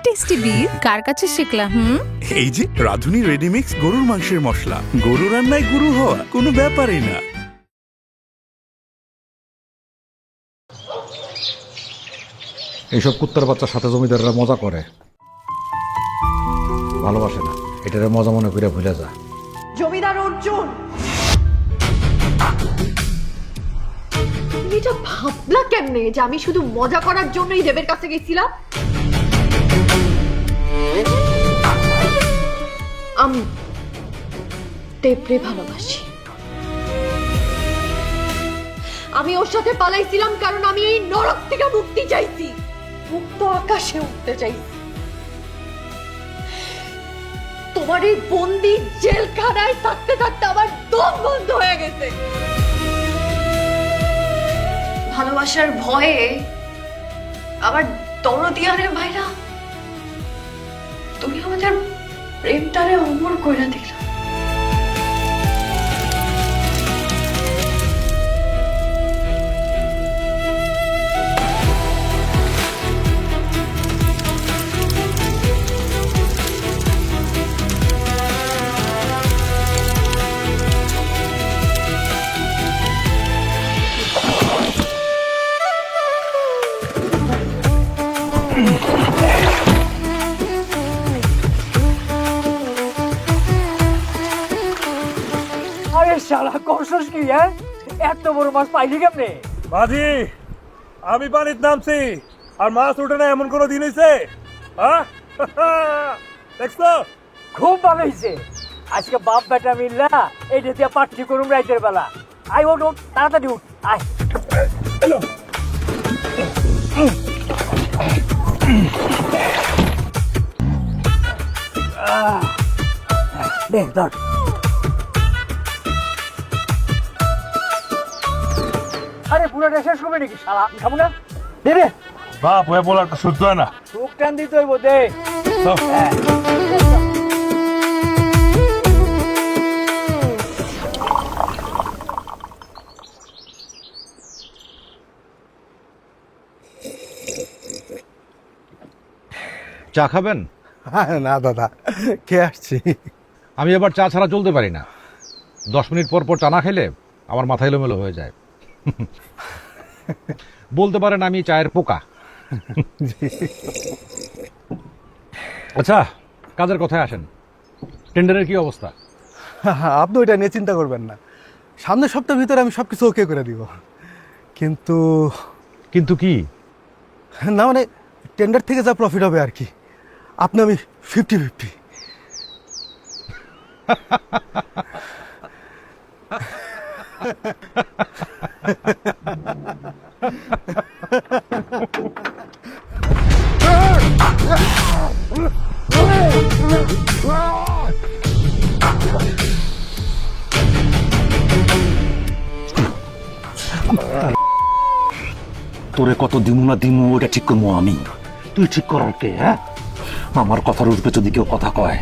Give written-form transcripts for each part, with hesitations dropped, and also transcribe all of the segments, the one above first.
Tasty beef কার কাছে শিখলা? এই যে রাধুনী রেডিমিক্স গরুর মাংসের মশলা, গরু রান্নায় গুরু হওয়া কোনো ব্যাপারই না। এইসব কুত্তার বাচ্চার সাথে জমিদাররা মজা করে, ভালোবাসে না। এটারে মজা মনে করে ভুলে যা। জমিদার অর্জুন, তুমি এটা ভাবলা কেমনে যে আমি শুধু মজা করার জন্যই দেবের কাছে গেছিলাম? আমি দেবরে ভালোবাসি। আমি ওর সাথে পালাইছিলাম কারণ আমি এই নরক থেকে মুক্তি চাইছি, মুক্ত আকাশে উঠতে চাইছি। তোমার এই বন্দি জেলখানায় থাকতে থাকতে আমার দম বন্ধ হয়ে গেছে। ভালোবাসার ভয়ে আবার দরদিয়ারে ভাইরা তুমি আমাদের প্রেমটারে অমর কইরা দিলা। আরে শালা করছস কি? এত বড় মাছ পাইলি কেমনে? মাঝি, আমি পানির নামছি আর মাছ উঠে না এমন কোনো দিন হয়েছে? দেখছো? খুব ভালো হয়েছে। আজকে বাপ বেটা মিললা এইটা দিয়ে পার্টি করুম রাইতের বেলা। আয় ওঠ ওঠ, তাড়াতাড়ি উঠ, আয়। দেখ ধর। আরে পুরোটা শেষ হবে নাকি শালা? খাবো না, দে রে। বাপ হয়ে বলার তো শুদ্ধ হয় না। চোখ টান দিতে হইব, দে। হ্যাঁ। চা খাবেন? না দাদা, খেয়ে আসছি। আমি এবার চা ছাড়া চলতে পারি না। 10 মিনিট পর পর চা না খেলে আমার মাথা এলোমেলো হয়ে যায়। বলতে পারেন আমি চায়ের পোকা। আচ্ছা, কাজের কথায় আসেন। টেন্ডারের কি অবস্থা? আপনি ওইটা নিয়ে চিন্তা করবেন না, সামনের সপ্তাহের ভিতরে আমি সবকিছু ওকে করে দিব। কিন্তু কিন্তু কি? না মানে টেন্ডার থেকে যা প্রফিট হবে আর কি, আপনি আমি 50-50। তোরে কত দিমু না দিমু ওটা ঠিক করবো আমি, তুই ঠিক করার কে? হ্যাঁ, আমার কথার উঠবে যদি কেউ কথা কয়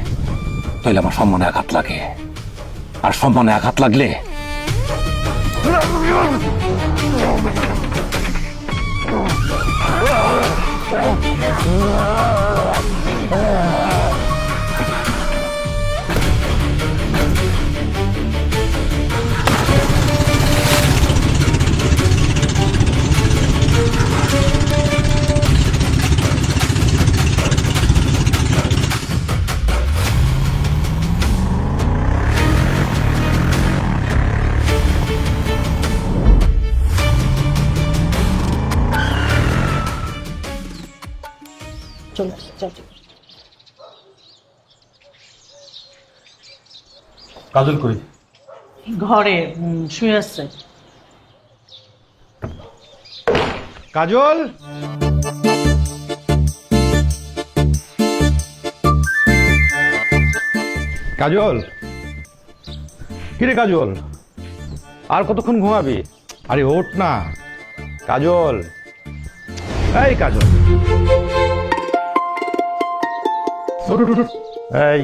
তাহলে আমার সম্মানে আঘাত লাগে, আর সম্মানে আঘাত লাগলে চল চল। কাজল কই? ঘরে শুয়ে আছে। কাজল, কাজল, কিরে কাজল, আর কতক্ষণ ঘুমাবি? আরে ওঠ না কাজল। এই কাজল, ওঠ ওঠ ওঠ। এই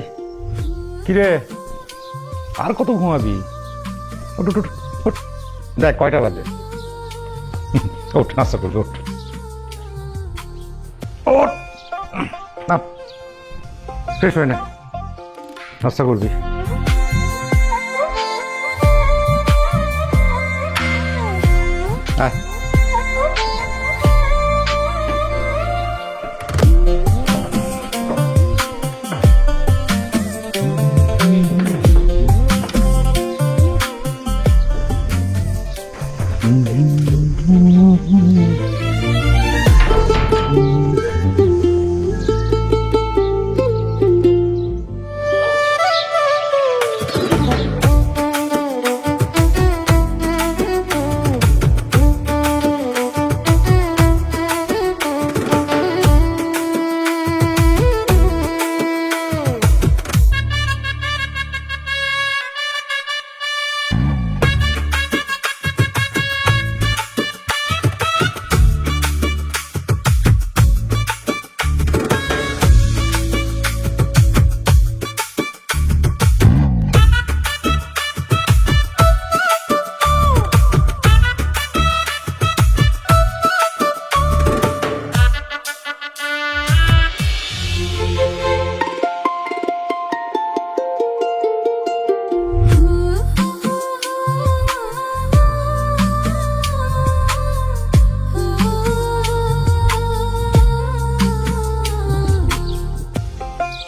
কিরে, আর কত ঘুমাবি? ওঠ ওঠ ওঠ। দেখ কয়টা বাজে। ওঠ, নাস্তা করবি, ওঠ ওঠ। না শেষ হয় না, নাস্তা করবি। আয়।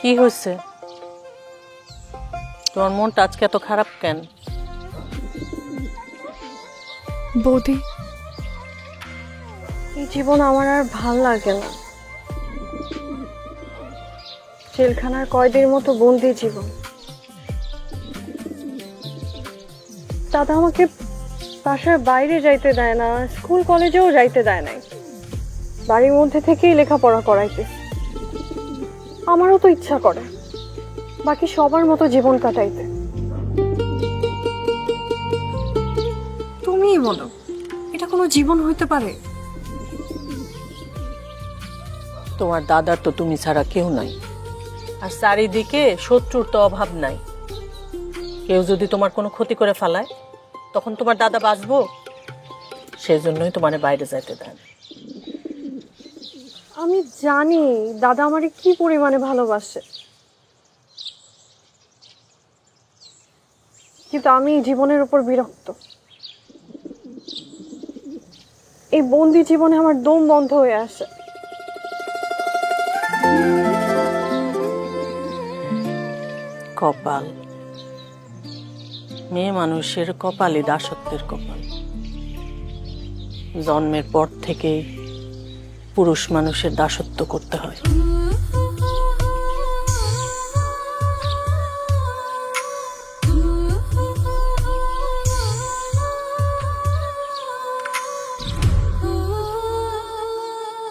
কি হয়েছে? তোমার মনটা আজকে এত খারাপ কেন? বৌদি, এই জীবন আমার আর ভাল লাগে না। জেলখানার কয়েদির মতো বন্দি জীবন। দাদা আমাকে বাসার বাইরে যাইতে দেয় না, স্কুল কলেজেও যাইতে দেয় নাই, বাড়ির মধ্যে থেকেই লেখাপড়া করাইতে। আমারও তো ইচ্ছা করে বাকি সবার মতো জীবন কাটাইতে। তুমিই বলো, এটা কোনো জীবন হইতে পারে? তোমার দাদার তো তুমি ছাড়া কেউ নাই, আর চারিদিকে শত্রুর তো অভাব নাই। কেউ যদি তোমার কোনো ক্ষতি করে ফেলায় তখন তোমার দাদা বাঁচবো? সেই জন্যই তোমার বাইরে যাইতে দেয় না। আমি জানি দাদা আমারে কি পরিমাণে ভালোবাসে, কিন্তু আমি জীবনের উপর বিরক্ত। এই বন্দি জীবনে আমার দম বন্ধ হয়ে আসে। কপাল, মেয়ে মানুষের কপালই দাসত্বের কপাল। জন্মের পর থেকেই পুরুষ মানুষের দাসত্ব করতে হয়।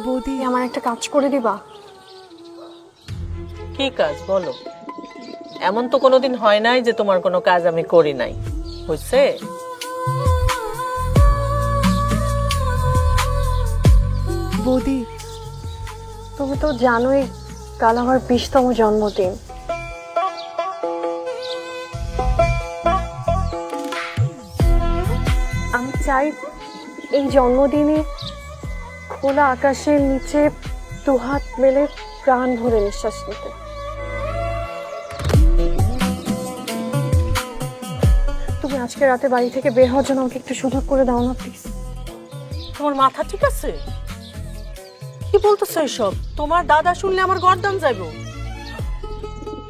বৌদি, আমার একটা কাজ করে দিবা? কি কাজ বলো? এমন তো কোনোদিন হয় নাই যে তোমার কোনো কাজ আমি করি নাই। হয়েছে? বৌদি, তুমি তো জানোই কাল আমার 20তম জন্মদিন। আমি চাই এই জন্মদিনে খোলা আকাশের নিচে দুহাত মেলে প্রাণ ভরে নিঃশ্বাস নিতে। তুমি আজকে রাতে বাড়ি থেকে বের হওয়ার জন্য আমাকে একটু সুযোগ করে দাও না প্লিজ। তোমার মাথা ঠিক আছে? কি বলতেছো এসব? তোমার দাদা শুনলে আমার গর্দান যাইবো।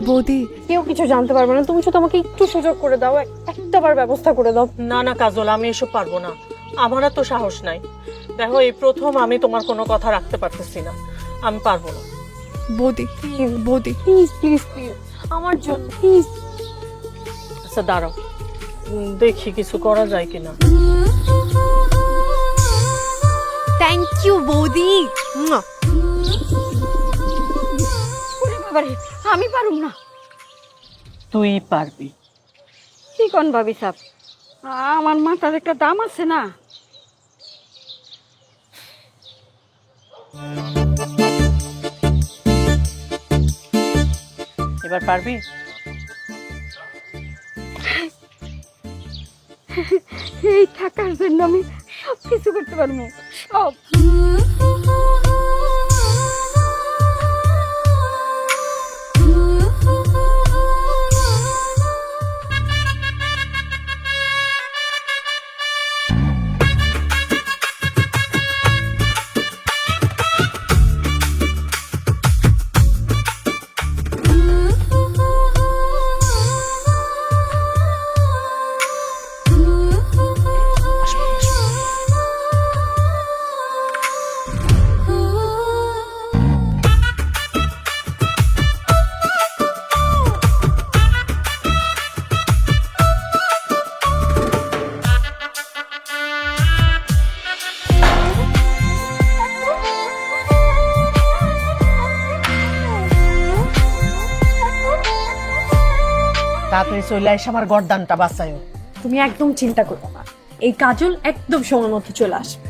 বৌদি, কেউ কিছু জানতে পারবে না, তুমি শুধু আমাকে একটু সুযোগ করে দাও, একটাবার ব্যবস্থা করে দাও। না না কাজল, আমি এসব পারবো না। আমার তো সাহস নাই। দেখো, এই প্রথম আমি তোমার কোনো কথা রাখতে পারতেছি না। আমি পারবো না। বৌদি, বৌদি প্লিজ প্লিজ প্লিজ আমার জন্য প্লিজ। আচ্ছা দাঁড়াও, দেখি কিছু করা যায় কিনা। থ্যাংক ইউ বৌদি। আমি পারুম না। তুই পারবি। কি কোন ভাবি সাহেব, আমার মাথার একটা দাম আছে না? এবার পারবি? এই থাকার জন্য আমি সবকিছু করতে পারবো, সব। তাড়াতাড়ি চলে এসে আমার গর্দানটা বাঁচায়ো। তুমি একদম চিন্তা করো না, এই কাজল একদম সময় মতো চলে আসবে।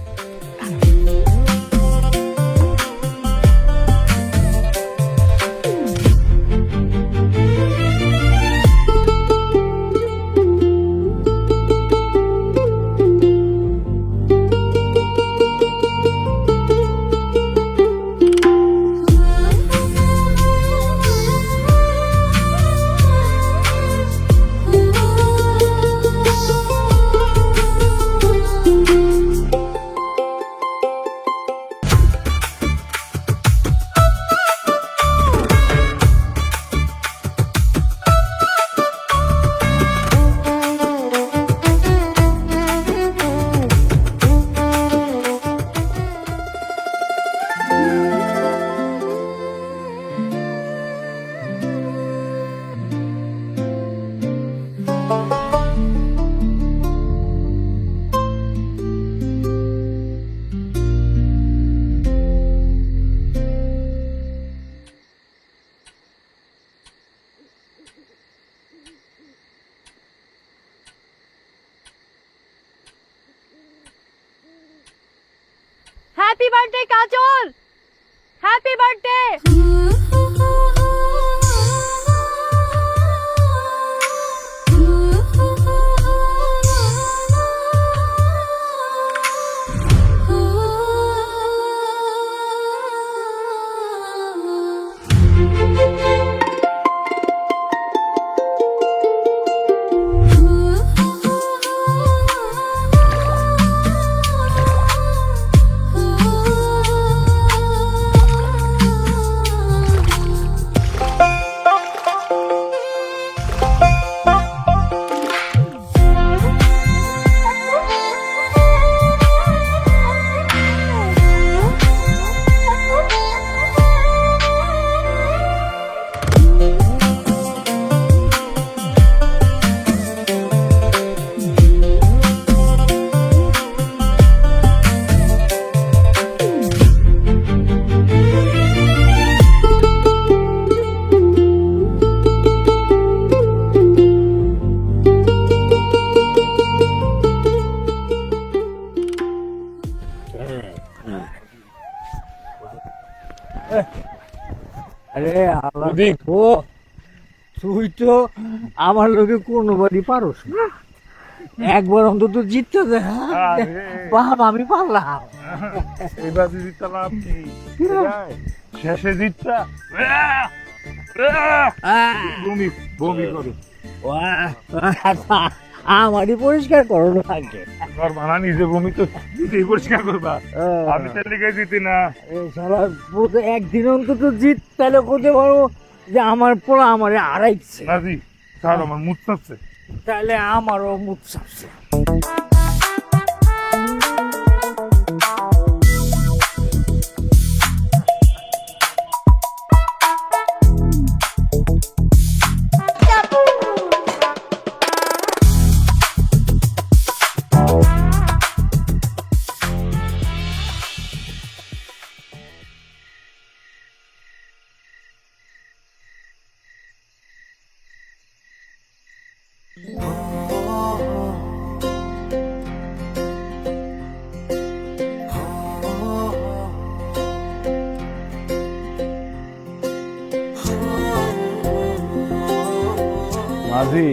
হ্যাপি বার্থডে কাজল, হ্যাপি বার্থডে। আরে আল্লাহ, ও তুই তো আমার লোকে কোনোবারই পারোস না, একবার অন্তত জিততে দে। বাপ আমি পারলাম, এবার জিতলাম আপনি শেষে জিতটা বমি বমি করো, আমারই পরিষ্কার করো লাগে। ঘর বানা নিজে বমি তো নিজেই পরিষ্কার করবা, আমি তার লিগে জিতি না। একদিন অন্তত জিত, তাহলে করতে পারবো যে আমার পোলা আমারে হারাইছে। নাজি স্যার আমার মুখ চাচ্ছে, তাহলে আমারও মুখ চাপছে। মাঝি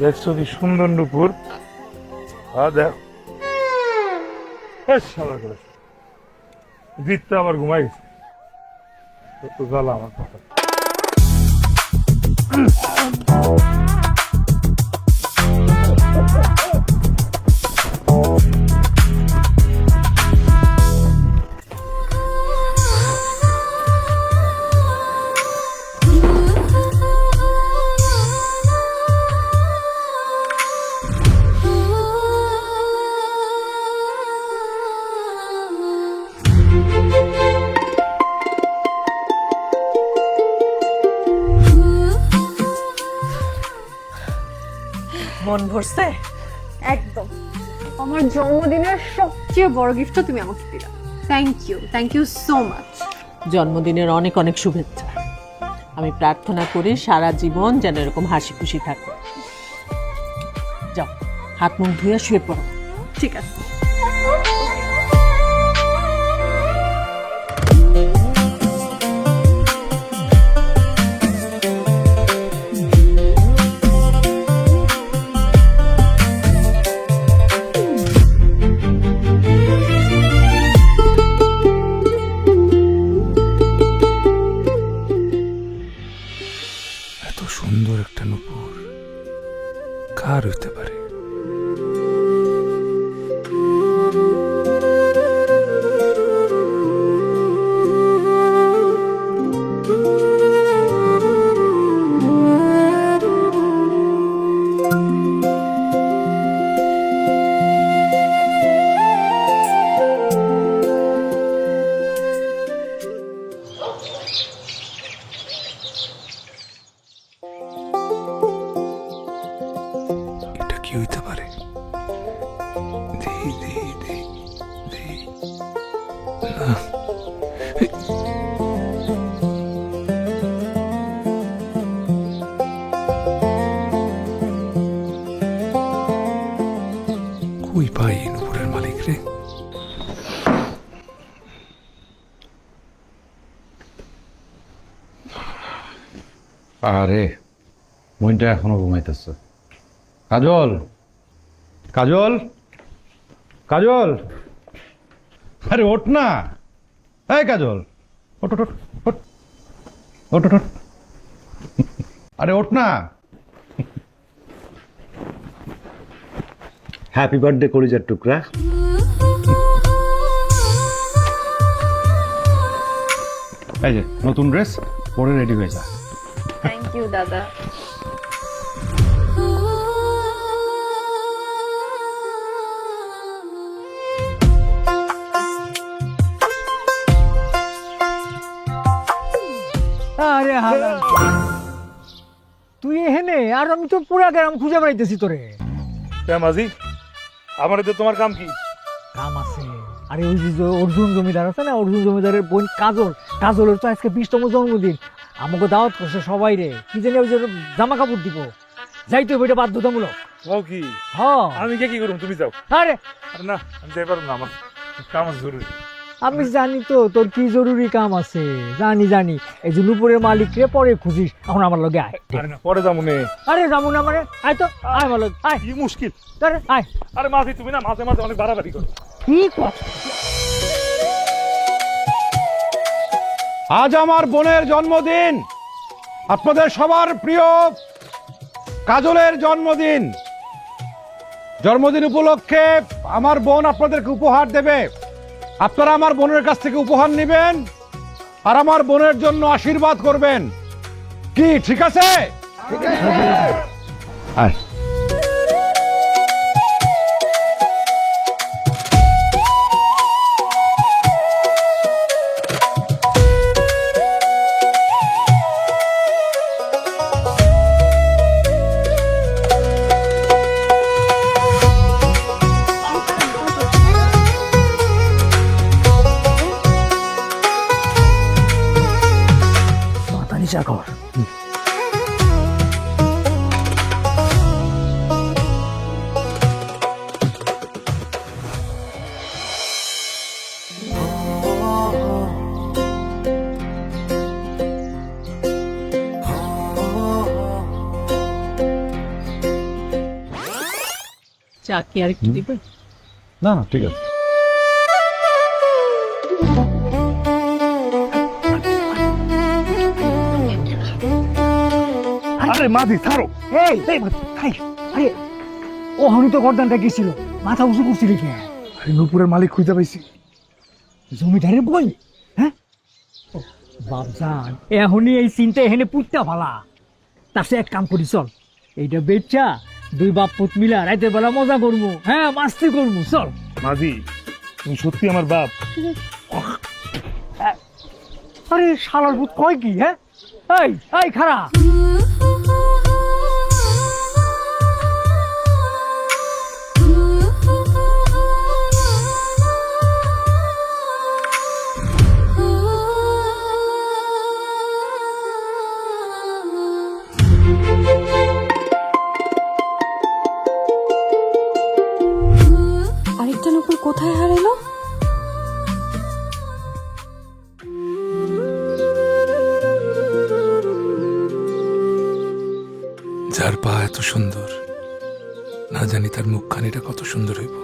দেখছো কি সুন্দর নুপুর, দেখ জিততে আবার ঘুমাই গেছে, তো জ্বালা আমার কথা। মন ভরছে একদম, আমার জন্মদিনের সবচেয়ে বড় গিফটটা তুমি আমাকে দিলা। Thank you so much. জন্মদিনের অনেক অনেক শুভেচ্ছা। আমি প্রার্থনা করি সারা জীবন যেন এরকম হাসি খুশি থাকে। যাও, হাত মুখ ধুয়ে শুয়ে পড়ো। ঠিক আছে। এত সুন্দর একটা নূপুর কার হইতে পারে? এটা কি হইতে পারে? দেই দেই দেই দেই না। কই পাই এই নূপুরের মালিক রে? আরে মনটা এখনো ঘুমাইতেছে। কাজল, কাজল, কাজল, আরে ওঠ না। এই কাজল, ওঠ ওঠ ওঠ ওঠ ওঠ ওঠ। আরে ওঠ না। হ্যাপি বার্থডে কলিজার টুকরা। এই যে নতুন ড্রেস পরে রেডি হয়ে যা। থ্যাংক ইউ দাদা। আরে হারাম, তুই এখানে আর আমি তো পুরা গ্রাম খুঁজে বেড়াইতেছি তোরে। মাঝি, আমার এতে তোমার কাম কি? কাম আছে। আরে ওই যে অর্জুন জমিদার আছে না, অর্জুন জমিদারের বোন কাজল, কাজলের তো আজকে 20তম জন্মদিন। আমাকে দাওয়াত করছে সবাই রে, কি জানি ওই যে জামা কাপড় দিব, যাইতে হবে, এটা বাধ্যতামূলক। ও কি? হ্যাঁ। আমি কি করুম, তুমি যাও। আরে আরে না, আমি যাই পারবো না, আমার কাম আছে জরুরি। আমি জানি তো তোর কি জরুরি কাম আছে, জানি জানি। এই যে নুপুরের মালিক রে পরে খুঁজিস, এখন আমার লগে আয়। আরে না, পরে যাবো নে। আরে যাবো না মানে, আয় তো, আয় আমার লগে, আয়। কি মুশকিল। আরে আয়। আরে মাঝি, তুমি না মাঝে মাঝে অনেক বাড়াবাড়ি করো। কি কথা? আজ আমার বোনের জন্মদিন, আপনাদের সবার প্রিয় কাজলের জন্মদিন। জন্মদিন উপলক্ষে আমার বোন আপনাদেরকে উপহার দেবে। আপনারা আমার বোনের কাছ থেকে উপহার নেবেন আর আমার বোনের জন্য আশীর্বাদ করবেন। কি ঠিক আছে? আয়। ঘর চা কি আর একটু দিবে? না না ঠিক আছে। আরে মাঝি ছাড়ো। এই ভাই, আরে ও হনি তো গর্দানটা গেছিল, মাথা উঁচু করছি রেখে। আরে নূপুরের মালিক খুঁজে পাইছি। জমিদারের বই? হ্যাঁ বাপজান, এখনই এই চিন্তা এখানে পুঁতটা ভালা। তার সে এক কাম করি, চল এইটা বেচা দুই বাপ পুত মিলা রাতের বেলা মজা করবো। হ্যাঁ মাস্তি করবো, চল। মাঝি, তুমি সত্যি আমার বাপ? আরে শালার ভূত কয় কি? হ্যাঁ এই এই খারা, কোথায় হারালো? যার পা এত সুন্দর, না জানি তার মুখখানিটা কত সুন্দর হইব।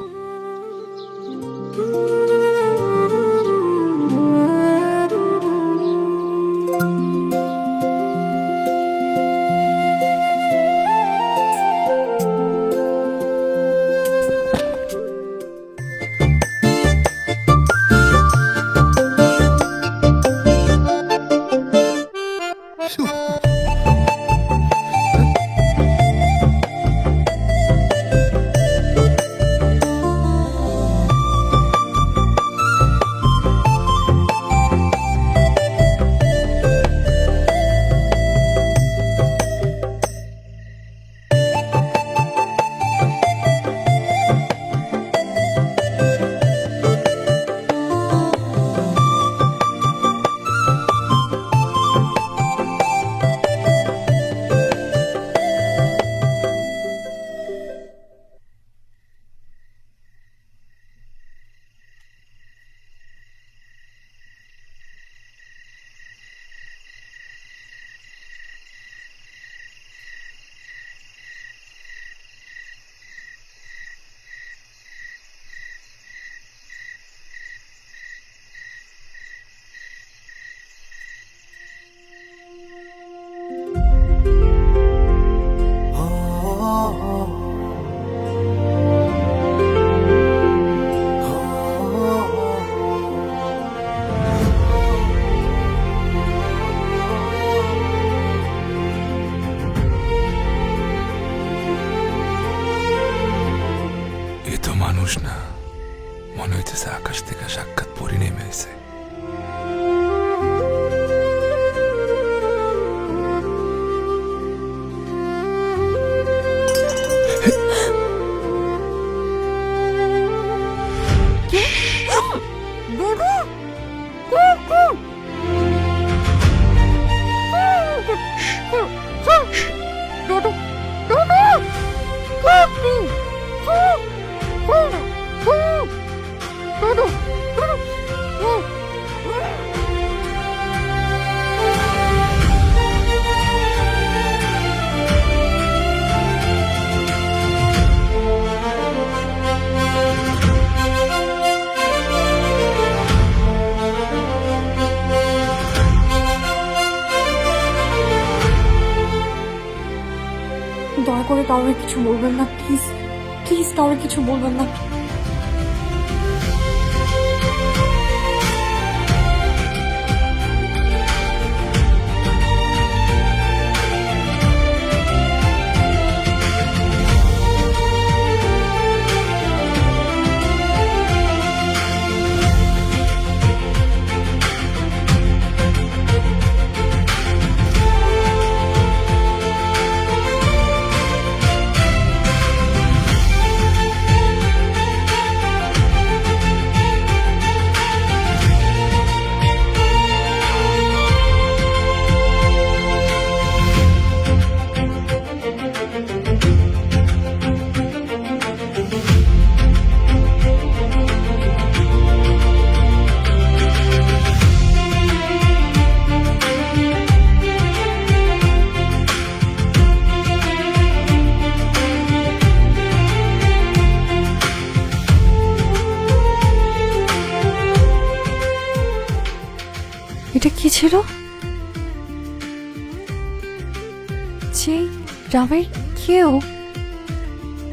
মানুষ না, মনে হইতেছে আকাশ থেকে সাক্ষাৎ পরি নেমে এসে। দয়া করে কাউকে কিছু বলবেন না, প্লিজ প্লিজ কাউকে কিছু বলবেন না। এটা কি ছিল? যে গ্রামের কেউ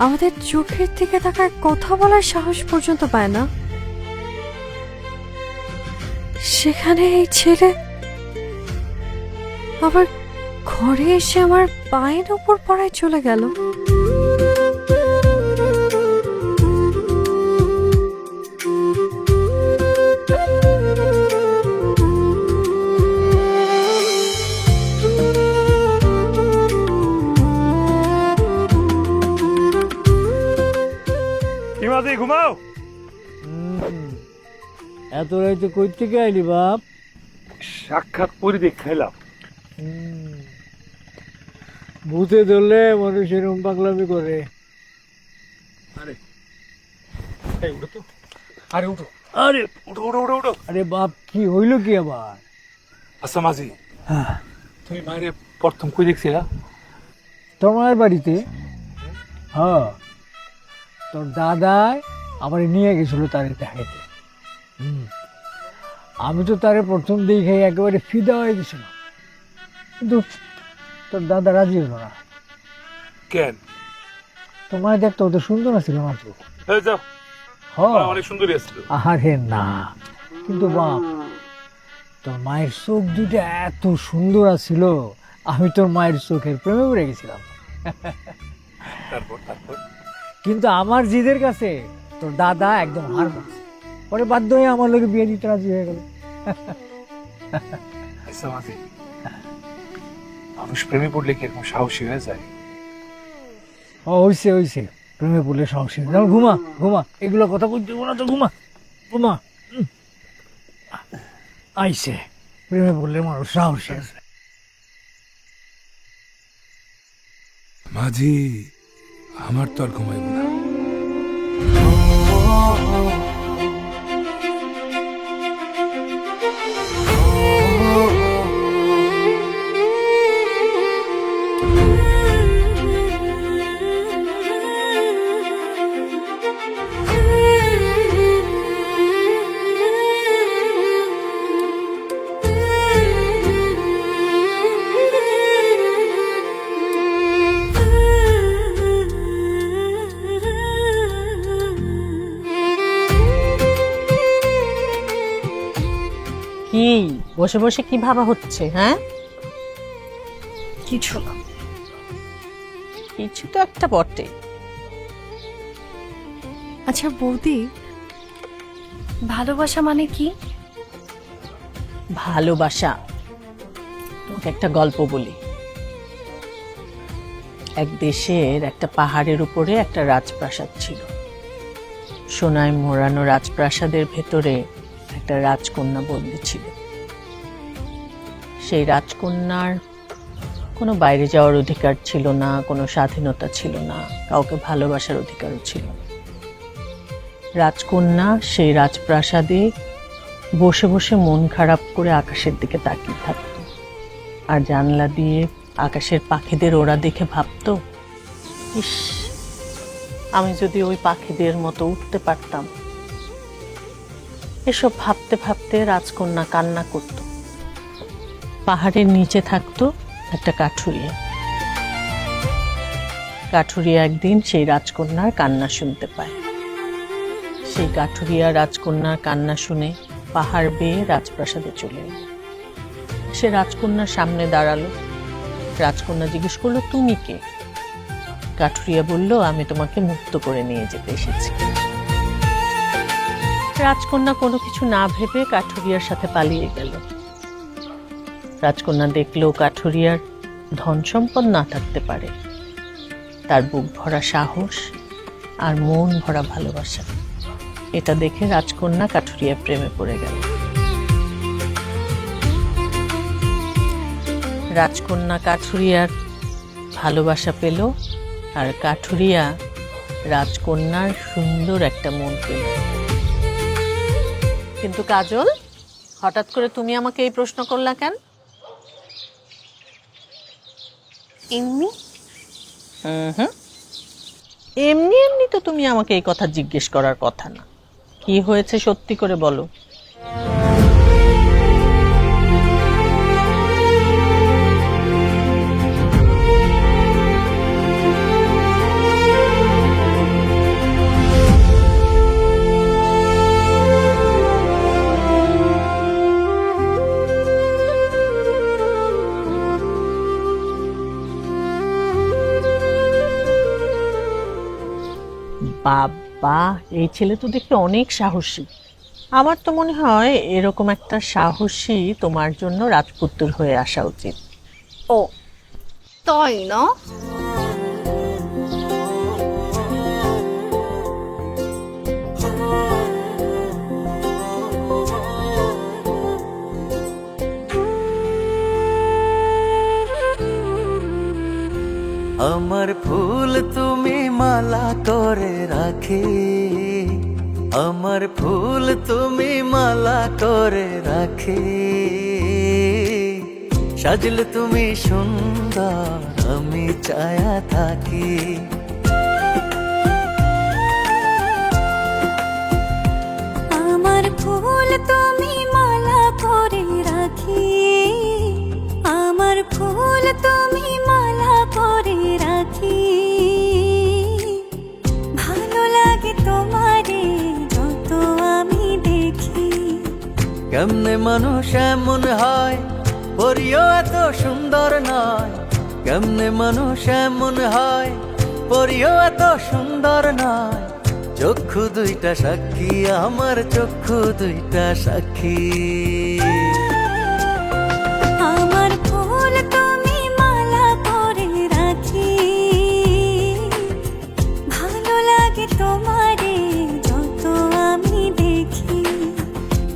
আমাদের চোখের দিকে তাকার কথা বলার সাহস পর্যন্ত পায় না, সেখানে এই ছেলে আবার ঘরে এসে আমার পায়ের ওপর পড়ায় চলে গেল। ঘুমাও। এত রাইতে কই থেকে আইলি বাপ? সাক্ষাৎ পরি দেখাইলাম। ভূতে ধরলে মানুষের পাগলামি করে। আরে এই উঠো তো। আরে উঠো, আরে উঠো উঠো উঠো উঠো। আরে বাপ, কি হইলো কি আবার? আচ্ছা মাঝি, হ্যাঁ, তুমি বাইরে প্রথম কই দেখছিলা? তোর মায়ের বাড়িতে। হ্যাঁ, তোর দাদাই আমার নিয়ে গেছিল তারে দেখাইতে। আমি তো তারে প্রথম দেখে একেবারে ফিদা হয়ে গেছিলাম, কিন্তু তোর দাদা রাজি হলো না। কেন? তোমার দেখতে অত সুন্দর ছিল মাত্র। এই যাও, হ্যাঁ, অনেক সুন্দরী ছিল। আরে না, কিন্তু বাপ, তোর মায়ের চোখ দুটা এত সুন্দর ছিল, আমি তোর মায়ের চোখের প্রেমে পড়ে গেছিলাম। তারপর তারপর কিন্তু আমার জিদের কাছে তোর দাদা একদম হার মানছে, পরে বাধ্য হয়ে আমার লোকে বিয়ে দিতে রাজি হয়ে গেল। আচ্ছা মাঝি, মানুষ প্রেমে পড়লে কি এরকম সাহসী হয়ে যায়? ও হইছে হইছে, প্রেমে পড়লে সাহসী হয়ে যাও। ঘুমা ঘুমা, এগুলো কথা বলতে না তো, ঘুমা ঘুমা। আইছে, প্রেমে পড়লে মানুষ সাহসী আছে। মাঝি, আমার তো আর ঘুমাইব না। কি বসে বসে কি ভাবা হচ্ছে? হ্যাঁ, কিছু না। কিছু তো একটা বটে। আচ্ছা বৌদি, ভালোবাসা মানে কি? ভালোবাসা, তোমাকে একটা গল্প বলি। এক দেশের একটা পাহাড়ের উপরে একটা রাজপ্রাসাদ ছিল। সোনায় মোড়ানো রাজপ্রাসাদের ভেতরে একটা রাজকন্যা বন্দী ছিল। সেই রাজকন্যার কোনো বাইরে যাওয়ার অধিকার ছিল না, কোনো স্বাধীনতা ছিল না, কাউকে ভালোবাসার অধিকারও ছিল না। রাজকন্যা সেই রাজপ্রাসাদে বসে বসে মন খারাপ করে আকাশের দিকে তাকিয়ে থাকত, আর জানলা দিয়ে আকাশের পাখিদের ওরা দেখে ভাবতো, ইস, আমি যদি ওই পাখিদের মতো উঠতে পারতাম। এসব ভাবতে ভাবতে রাজকন্যা কান্না করত। পাহাড়ের নিচে থাকতো একটা কাঠুরিয়া। কাঠুরিয়া একদিন সেই রাজকন্যার কান্না শুনতে পায়। সেই কাঠুরিয়া রাজকন্যার কান্না শুনে পাহাড় বেয়ে রাজপ্রাসাদে চলে এলো। সে রাজকন্যার সামনে দাঁড়ালো। রাজকন্যা জিজ্ঞেস করলো, তুমি কে? কাঠুরিয়া বলল, আমি তোমাকে মুক্ত করে নিয়ে যেতে এসেছি। রাজকন্যা কোনো কিছু না ভেবে কাঠুরিয়ার সাথে পালিয়ে গেল। রাজকন্যা দেখলো কাঠুরিয়ার ধন সম্পদ না থাকতে পারে, তার বুক ভরা সাহস আর মন ভরা ভালোবাসা। এটা দেখে রাজকন্যা কাঠুরিয়ার প্রেমে পড়ে গেল। রাজকন্যা কাঠুরিয়ার ভালোবাসা পেল, আর কাঠুরিয়া রাজকন্যার সুন্দর একটা মন পেল। কিন্তু কাজল, হঠাৎ করে তুমি আমাকে এই প্রশ্ন করলা কেন? এমনি এমনি এমনি তো তুমি আমাকে এই কথা জিজ্ঞেস করার কথা না। কি হয়েছে সত্যি করে বলো। বাবা, এই ছেলে তো দেখতে অনেক সাহসী। আমার তো মনে হয় এরকম একটা সাহসী তোমার জন্য রাজপুত্র হয়ে আসা উচিত। ও তাই না? আমার ফুল তুমি মালা করে রাখি, আমার ফুল তুমি মালা করে রাখি, সাজলে তুমি সুন্দর আমি চায়া থাকি। আমার ফুল তুমি মালা করে রাখি, আমার ফুল তুমি মালা করে রাখি। ভালো লাগে তোমারে যত আমি দেখি। কেমনে মানুষ এমন হয় পরিও এত সুন্দর নয়, কেমনে মানুষ এমন হয় পরিও এত সুন্দর নয়। চক্ষু দুইটা সাক্ষী, আমার চক্ষু দুইটা সাক্ষী। আমার ফুল তুমি মালা করে রাখি, ভালো লাগে তোমারে যত আমি দেখি।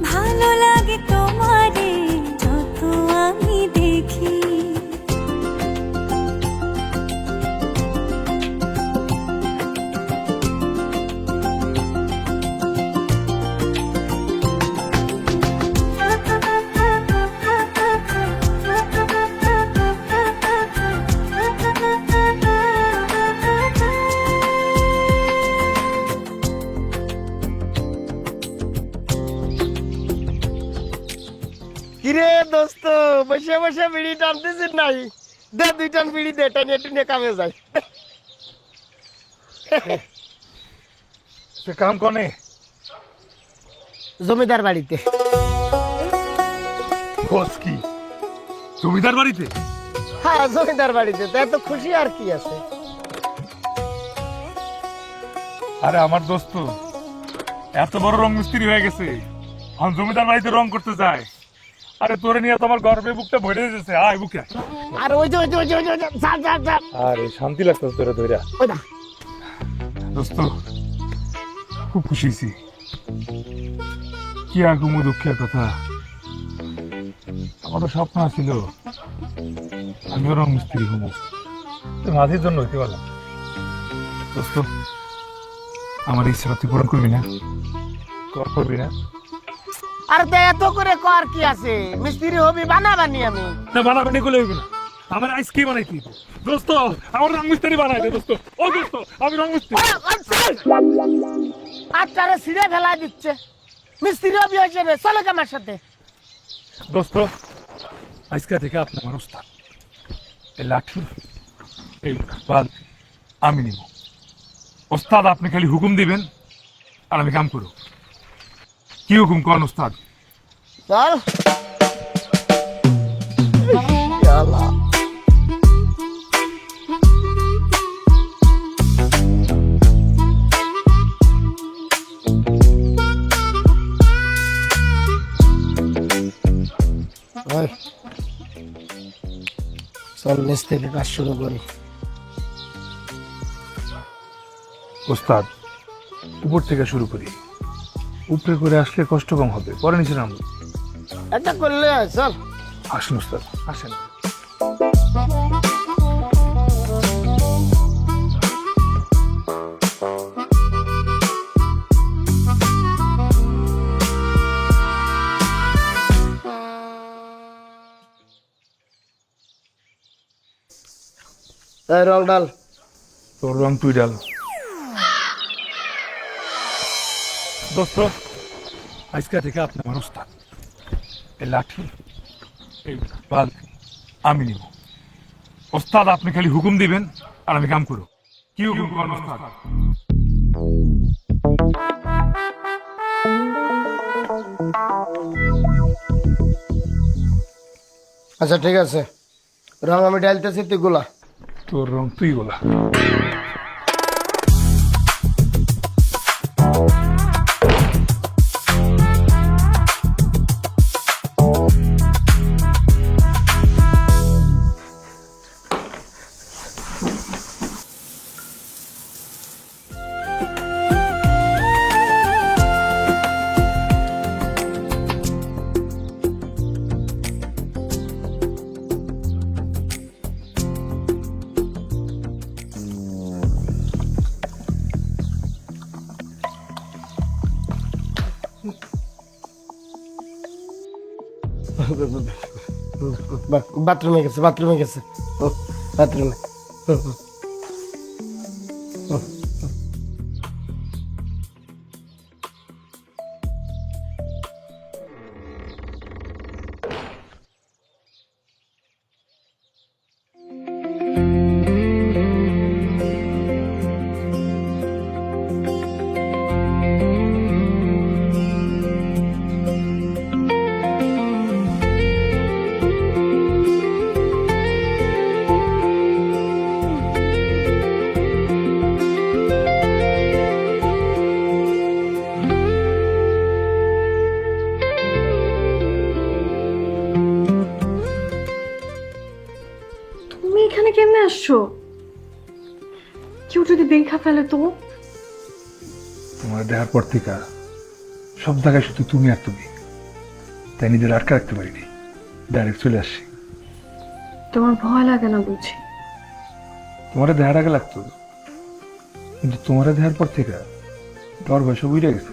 ভালো লাগে তোমারে যত আমি দেখি। কিরে দোস্ত, বসে বসে বিড়ি টানতেছিস নাই? দে 2 টান বিড়ি দে, টানিয়ে টানিয়ে কামে যায়। সে কাম কনে? জমিদার বাড়িতে। খোঁজ কি জমিদার বাড়িতে? হ্যাঁ, জমিদার বাড়িতে। তো এত খুশি আর কি আছে? আরে আমার দোস্ত এত বড় রং মিস্ত্রি হয়ে গেছে, এখন জমিদার বাড়িতে রং করতে যায়। আরে তোরে নিয়ে তোমার গর্বে বুকটা ভরে দিতেছে। আয় বুকে। আর ওই যে ওই যে ওই যে ওই যে যা যা যা। আরে শান্তি লাগতো তোরে ধইরা। ওই না দোস্ত খুব খুশি হয়েছি। কি আর কুমু দুঃখের কথা, আমার তো স্বপ্ন ছিল আমিও রং মিস্ত্রি হবো, মাঝির জন্য হইতে পারলাম। দোস্ত আমার ইচ্ছা তুই পূরণ করবি না? করবি না? আরে তো এত করে কর কি আছে? মিস্ত্রি হবি বানাবানি আমি। না বানাবানি করলে হইবে না, আমার আইসক্রিম বানাইতি। দোস্ত আমার রং মিস্ত্রি বানাই দে দোস্ত। ও দোস্ত আমি রং মিস্ত্রি। আচ্ছা ছিঁড়ে ফেলা দিচ্ছে। মিস্ত্রি হবি হিসেবে চলো আমার সাথে। দোস্ত আজকে থেকে আপনি আমার ওস্তাদ। এই লাঠি এই বালতি আমি নিব। ওস্তাদ আপনি খালি হুকুম দিবেন আর আমি কাম করব। কি হুকুম কোন ওস্তাদ? চল। আল্লাহ চল নিচ থেকে কাজ শুরু করি। ওস্তাদ উপর থেকে শুরু করি, উপরে করে আসলে কষ্ট কম হবে, পরে নিচে নামবো। এটা করলে চল। আসুন ওস্তাদ আসেন। রং ডাল। তোর রং তুই ডাল। দোস্ত আজকে থেকে আপনি আমার ওস্তাদ। এই লাঠি এই বালতি আমি নিব। ওস্তাদ আপনি খালি হুকুম দিবেন আর আমি কাম করব। কি হুকুম করেন ওস্তাদ? আচ্ছা ঠিক আছে, রং আমি ডালতেছি, তুই গোলা। তোর রং তুই গোলা। বাথরুমে গেছে ও, বাথরুমে তুমি এখানে কেমনে আসছো? কেউ যদি দেখা ফেলে তো? তোমার দেখার পর থেকে সব জায়গায় শুধু তুমি আর তুমি, তাই নিজের আটকে রাখতে পারিনি, ডাইরেক্ট চলে আসছি। তোমার ভয় লাগে না বুঝি? তোমার দেখার আগে লাগতো, কিন্তু তোমার দেখার পর থেকে ডর ভয় সব উড়ে গেছে।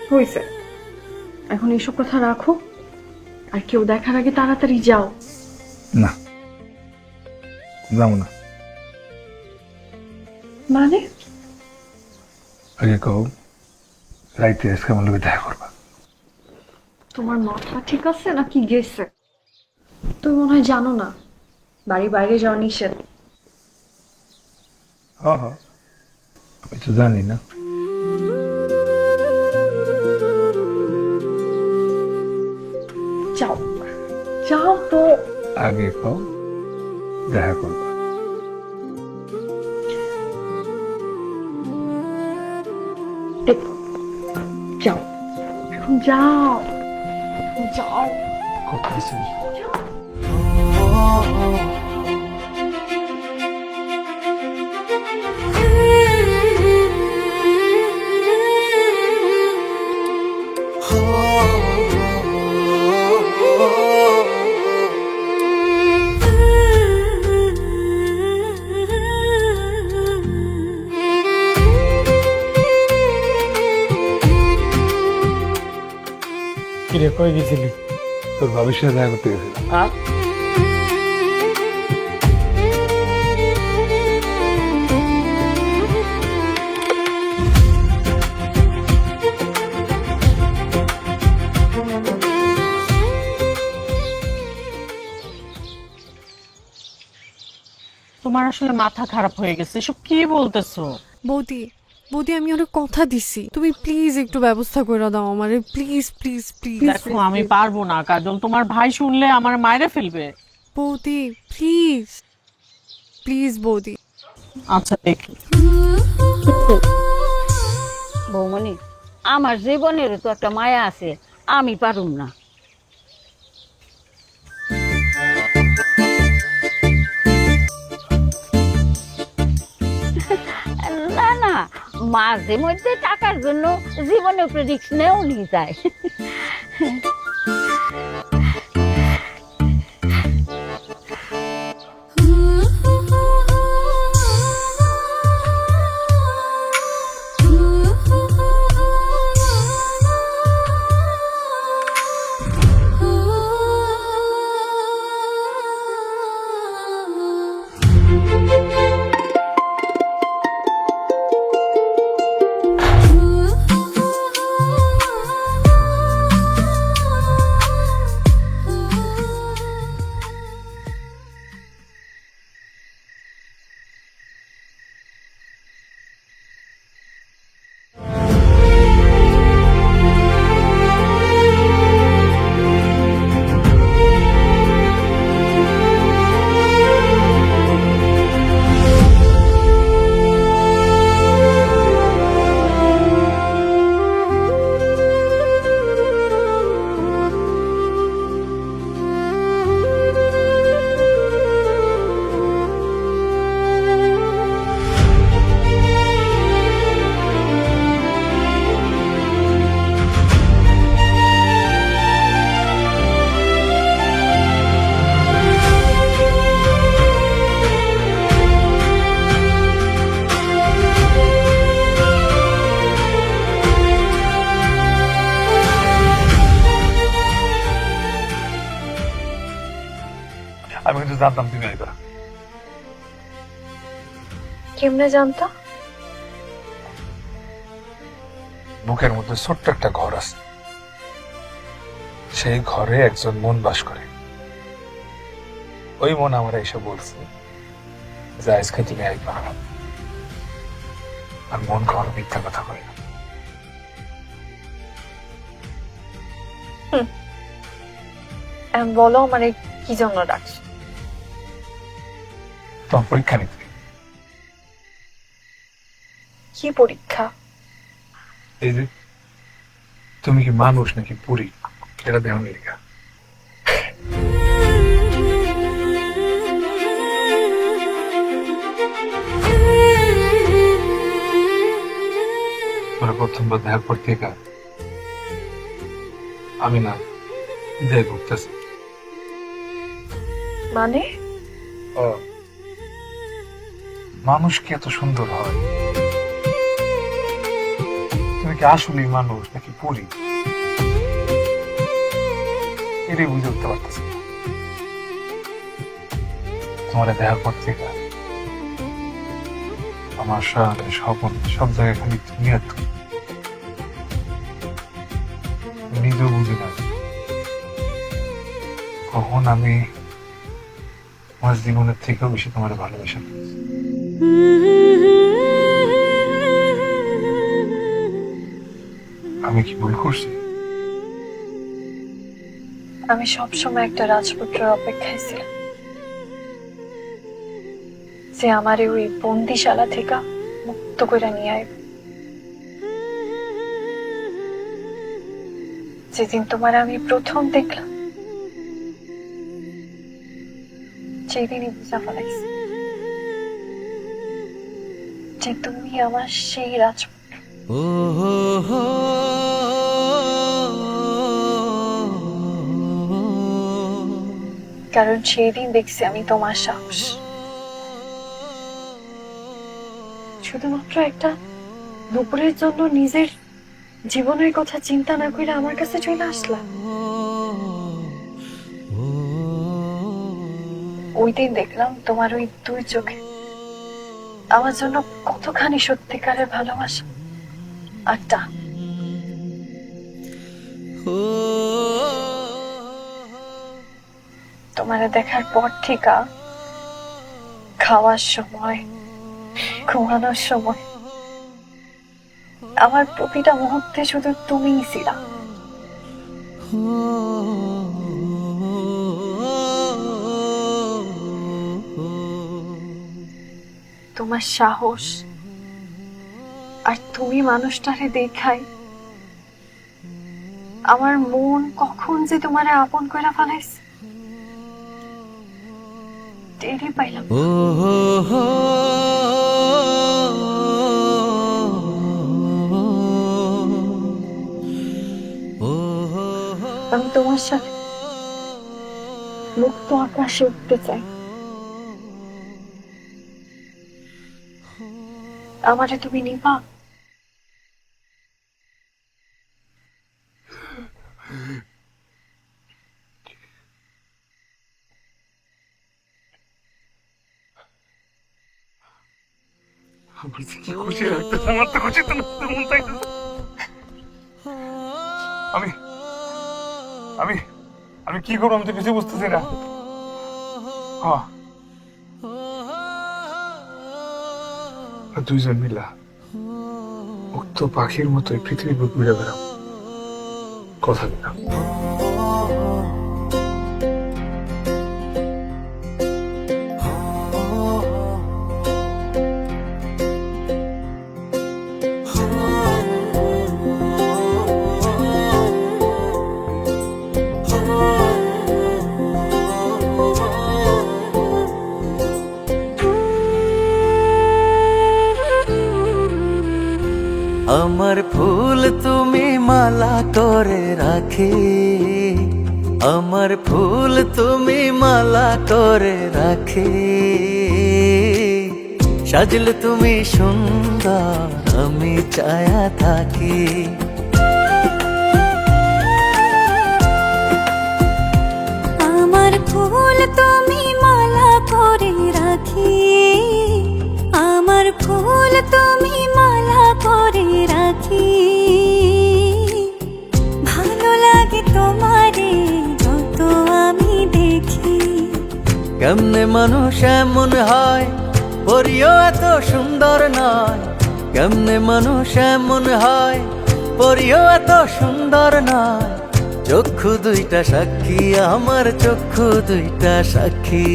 হয়েছে, এখন এইসব কথা রাখো, আর কেউ দেখার আগে তাড়াতাড়ি যাও। না, যাবো না। মানে? আগে কও, রাইতে আজকে আমার লোকে দেখা করবা। তোমার মাথা ঠিক আছে নাকি গেছে? তুমি মনে হয় জানো না বাড়ি বাইরে যাওয়া নিষেধ। হ্যাঁ, আমি তো জানি না। যাও যাও তো। আগে কও, দেখা করবা। দেখো, যাও এখন, যাও যাও। কথা দিচ্ছি। কিরে কই গেছিলি? তোর ভাবির সাথে দেখা করতে গেছিলাম। তোমার আসলে মাথা খারাপ হয়ে গেছে, এসব কি বলতেছো? বৌদি, বৌদি আমি অনেক কথা দিছি, তুমি প্লিজ একটু ব্যবস্থা করে দাও আমারে, প্লিজ প্লিজ প্লিজ। দেখো আমি পারবো না কাজল, তোমার ভাই শুনলে আমার মায়েরে ফেলবে। বৌদি প্লিজ প্লিজ বৌদি। আচ্ছা দেখি। বৌমনি, আমার জীবনের তো একটা মায়া আছে, আমি পারুম না। না না, মাঝে মধ্যে টাকার জন্য জীবনে উপরে রিস্ক নেও নিয়ে যায়। তো জানতাম তুমি আইবা। কেমনে জানতা? বুকের মধ্যে ছোট্ট একটা ঘর আছে, সেই ঘরে একজন মন বাস করে। ওই মন আমার এসে বলছে যে আজকে তুমি আইবা। আর মন কখনো মিথ্যা কথা কয় না। বলো আমার কি জন্য ডাকছো? তোমার পরীক্ষা নিতে। কি পরীক্ষা? এই যে তুমি কি মানুষ নাকি পুরী, এটা দেহ নিরিখা। প্রথমবার দেখার পর থেকে আমি না দেহ ঘুরতেছি। মানে মানুষ কি এত সুন্দর হয়? তুমি কি আসলেই মানুষ নাকি পুরী, এটাই বুঝে উঠতে পারতেছি। তোমার দেখার পর থেকে আমার শহরে স্বপ্ন সব জায়গায় খালি তুমি আর তুমি। নিজেও বুঝি না কখন আমি আমার জীবনের থেকেও বেশি তোমার ভালোবাসা পেয়েছি। আমি কি ভুল করছি? আমি সবসময় একটা রাজপুত্রের অপেক্ষায় ছিলাম, যে আমার ওই বন্দিশালা থেকে মুক্ত করে নিয়ে আইব। যেদিন তোমার আমি প্রথম দেখলাম, সেদিনই বুঝা ফেলাইছি যে তুমি আমার সেই রাজপুত্র। কারণ সেই দিন দেখছি আমি তোমার সাহস। শুধুমাত্র একটা দুপুরের জন্য নিজের জীবনের কথা চিন্তা না করে আমার কাছে চলে আসলা। ওই দিন দেখলাম তোমার ওই দুই চোখে আমার জন্য কতখানি সত্যিকারের ভালোবাসা আর টান। তোমারে দেখার পর থেকে খাওয়ার সময়, ঘুমানোর সময় আমার প্রতিটা মুহূর্তে শুধু তুমিই ছিলা। তোমার সাহস আর তুমি মানুষটারে দেখাই আমার মন কখন যে তোমারে আপন কইরা ফেলাইছে টেরই পাইলাম। আমি তোমার সাথে মুক্ত আকাশে উঠতে চাই। আমারে তুমি নিবা? আমার যে কি খুশি লাগতেছে, আমার তো খুশি তো নাচতে মন চাইতেছে। আমি আমি আমি কি করবো আমি তো কিছু বুঝতেছি না। দুইজন মিলা মুক্ত পাখির মতো পৃথিবী ঘুরে বেড়াম, কথা দিলাম। আমার ফুল তুমি মালা করে রাখি, আমার ফুল তুমি মালা করে রাখি, সাজলে তুমি সুন্দর আমি চায়া থাকি। আমার ফুল তুমি মালা কেমনে মানুষ এমন হয়, পরিও এত সুন্দর নয়। কেমনে মানুষ এমন হয়, পরিও এত সুন্দর নয়। চক্ষু দুইটা সাক্ষী, আমার চক্ষু দুইটা সাক্ষী।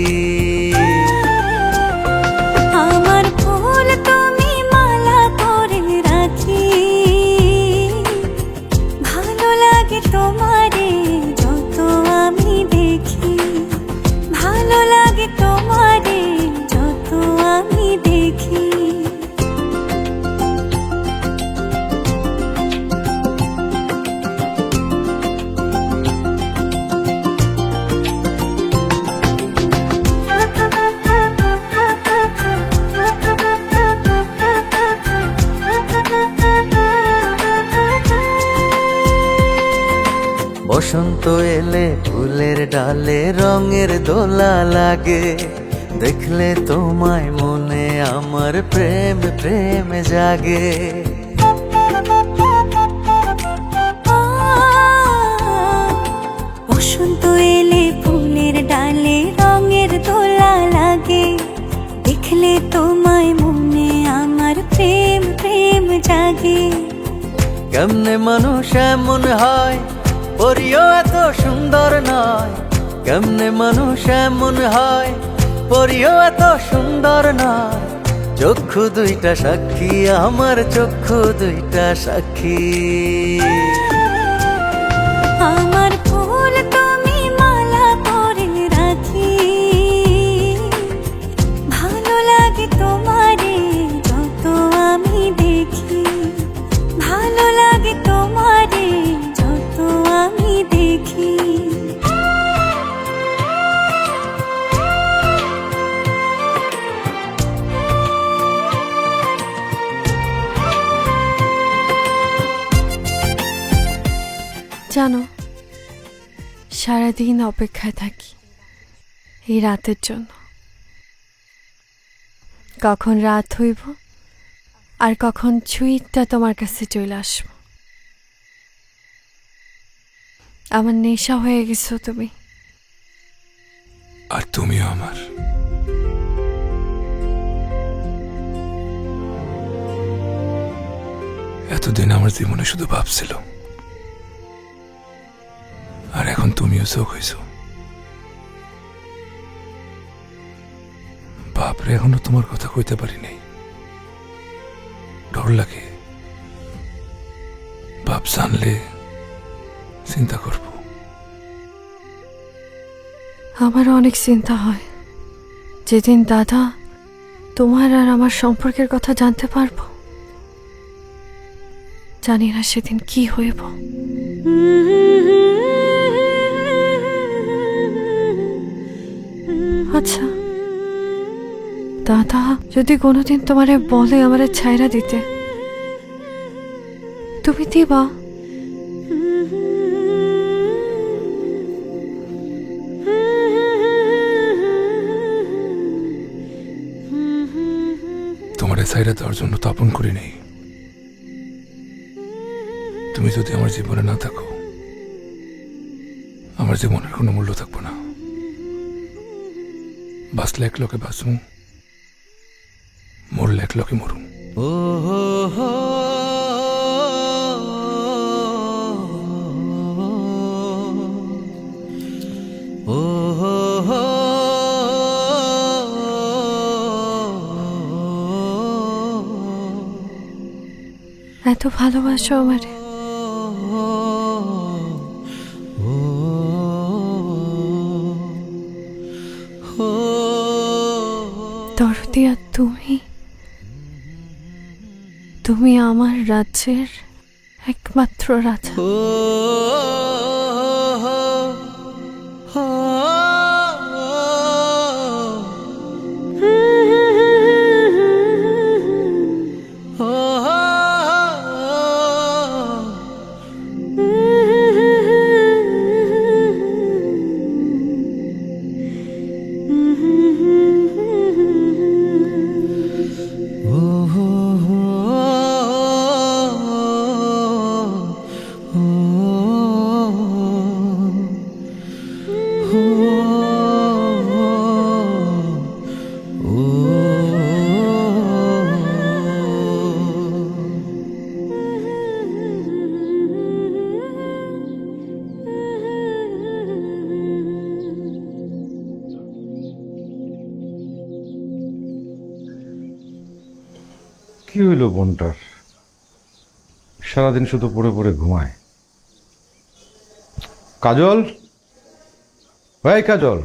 আমার ফুল তুমি মালা করে রাখি, ভালো লাগে তোমারে যত আমি দেখি, ভালো লাগে তোমারে যত আমি দেখি। বসন্ত এলে ফুলের ডালে রঙের দোলা লাগে, দেখলে তোমায় মনে আমার প্রেম প্রেম জাগে। বসন্ত এলে ফুলের ডালে রঙের দোলা লাগে, দেখলে তোমায় মনে আমার প্রেম প্রেম জাগে। কেমনে মানুষ এমন হয়, পরিও এত সুন্দর নয়। কেমনে মানুষ এমন হয়, পরিও এত সুন্দর নয়। চক্ষু দুইটা সাক্ষী, আমার চক্ষু দুইটা সাক্ষী। আমার ফুল তুমি মালা করে রাখি, ভালো লাগে তোমারে যত আমি দেখি, ভালো লাগে তোমারে যত আমি দেখি। জানো, সারাদিন অপেক্ষায় থাকি এই রাতের জন্য। কখন রাত হইব আর কখন ছুঁইটা তোমার কাছে চলে আসব। আমার নেশা হয়ে গেছো তুমি। আর তুমিও আমার। এতদিন আমার জীবনে শুধু ভাব ছিল, আর এখন তুমিও চোখ হইছ। বাপরে, এখনো তোমার কথা কইতে পারি নাই। ডর লাগে, বাপ জানলে চিন্তা করব। আমারও অনেক চিন্তা হয় যেদিন দাদা তোমার আর আমার সম্পর্কের কথা জানতে পারবো। জানি না সেদিন কি হইব। আচ্ছা, দাদা যদি কোনোদিন তোমারে বলে আমারে ছাইরা দিতে, তুমি দিবা? তোমারে ছাইরা দেওয়ার জন্য তপন করি নেই। তুমি যদি আমার জীবনে না থাকো, আমার জীবনের কোনো মূল্য থাকবো না। বাঁচলে এক লোকে বাঁচুম, মরলে এক লোকে মরুম। ও হো হো, ও হো হো, এত ভালোবাসো আমারে। দরদিয়া, তুমি আমার রাজ্যের একমাত্র রাজা। ও হইল বোনটার? সারাদিন শুধু পড়ে পড়ে ঘুমায়। কাজল, ভাই কাজল,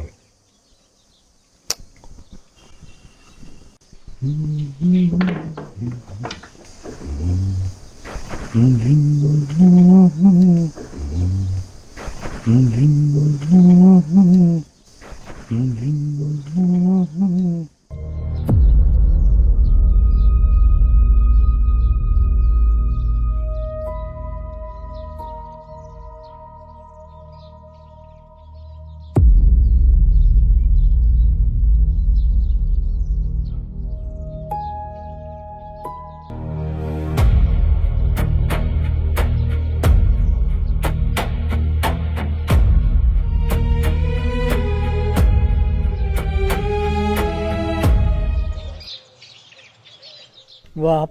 বাপ,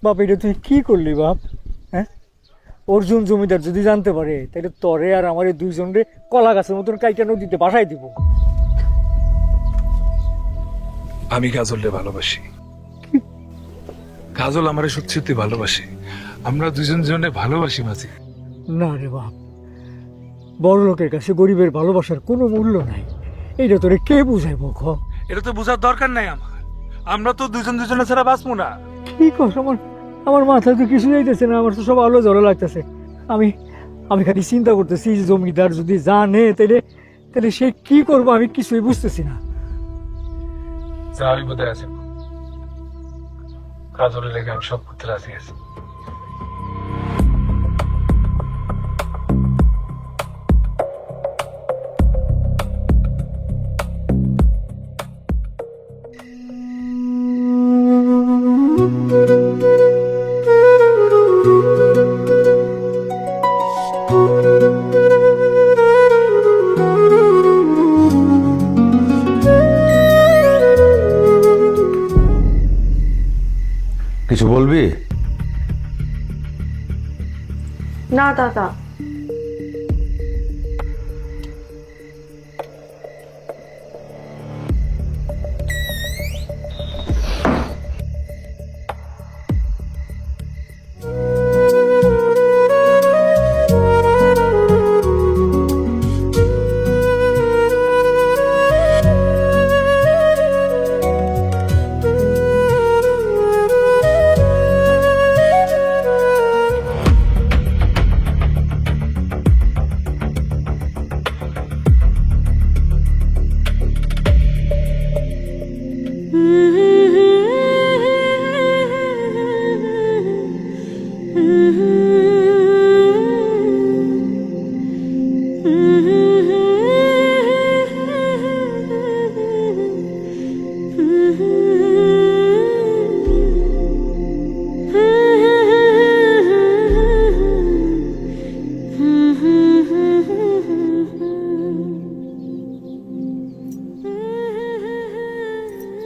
বাপ এটা তুই কি করলি বাপ? হ্যাঁ, অর্জুন জমিদার যদি জানতে পারে তাহলে তরে আর আমার এই দুইজনরে কলা গাছের মতন কাইটা নদীতে বাসায় দিব। আমি কাজলকে ভালোবাসি, কাজল আমারে সত্যি ভালোবাসি, আমরা দুজন জনে ভালোবাসি মাঝি। না রে বাপ, বড় লোকের কাছে গরিবের ভালোবাসার কোনো মূল্য নাই। এইটা তোরে কে বুঝাইব খ? এটা তো বোঝার দরকার নাই আমার, আমরা তো দুজন দুজনে ছাড়া বাঁচবো না। কি কস? আমার মাথায় তো কিছু যাইতেছে না, আমার তো সব আলো জ্বলা লাগতেছে। আমি আমি খালি চিন্তা করতেছি জমিদার যদি জানে তাহলে তাহলে সে কি করবো আমি কিছুই বুঝতেছি না। যাই বোধহয় আছে, কাজলের লেগে আমি সব করতে রাজি আছি। কিছু বলবি? না দাদা,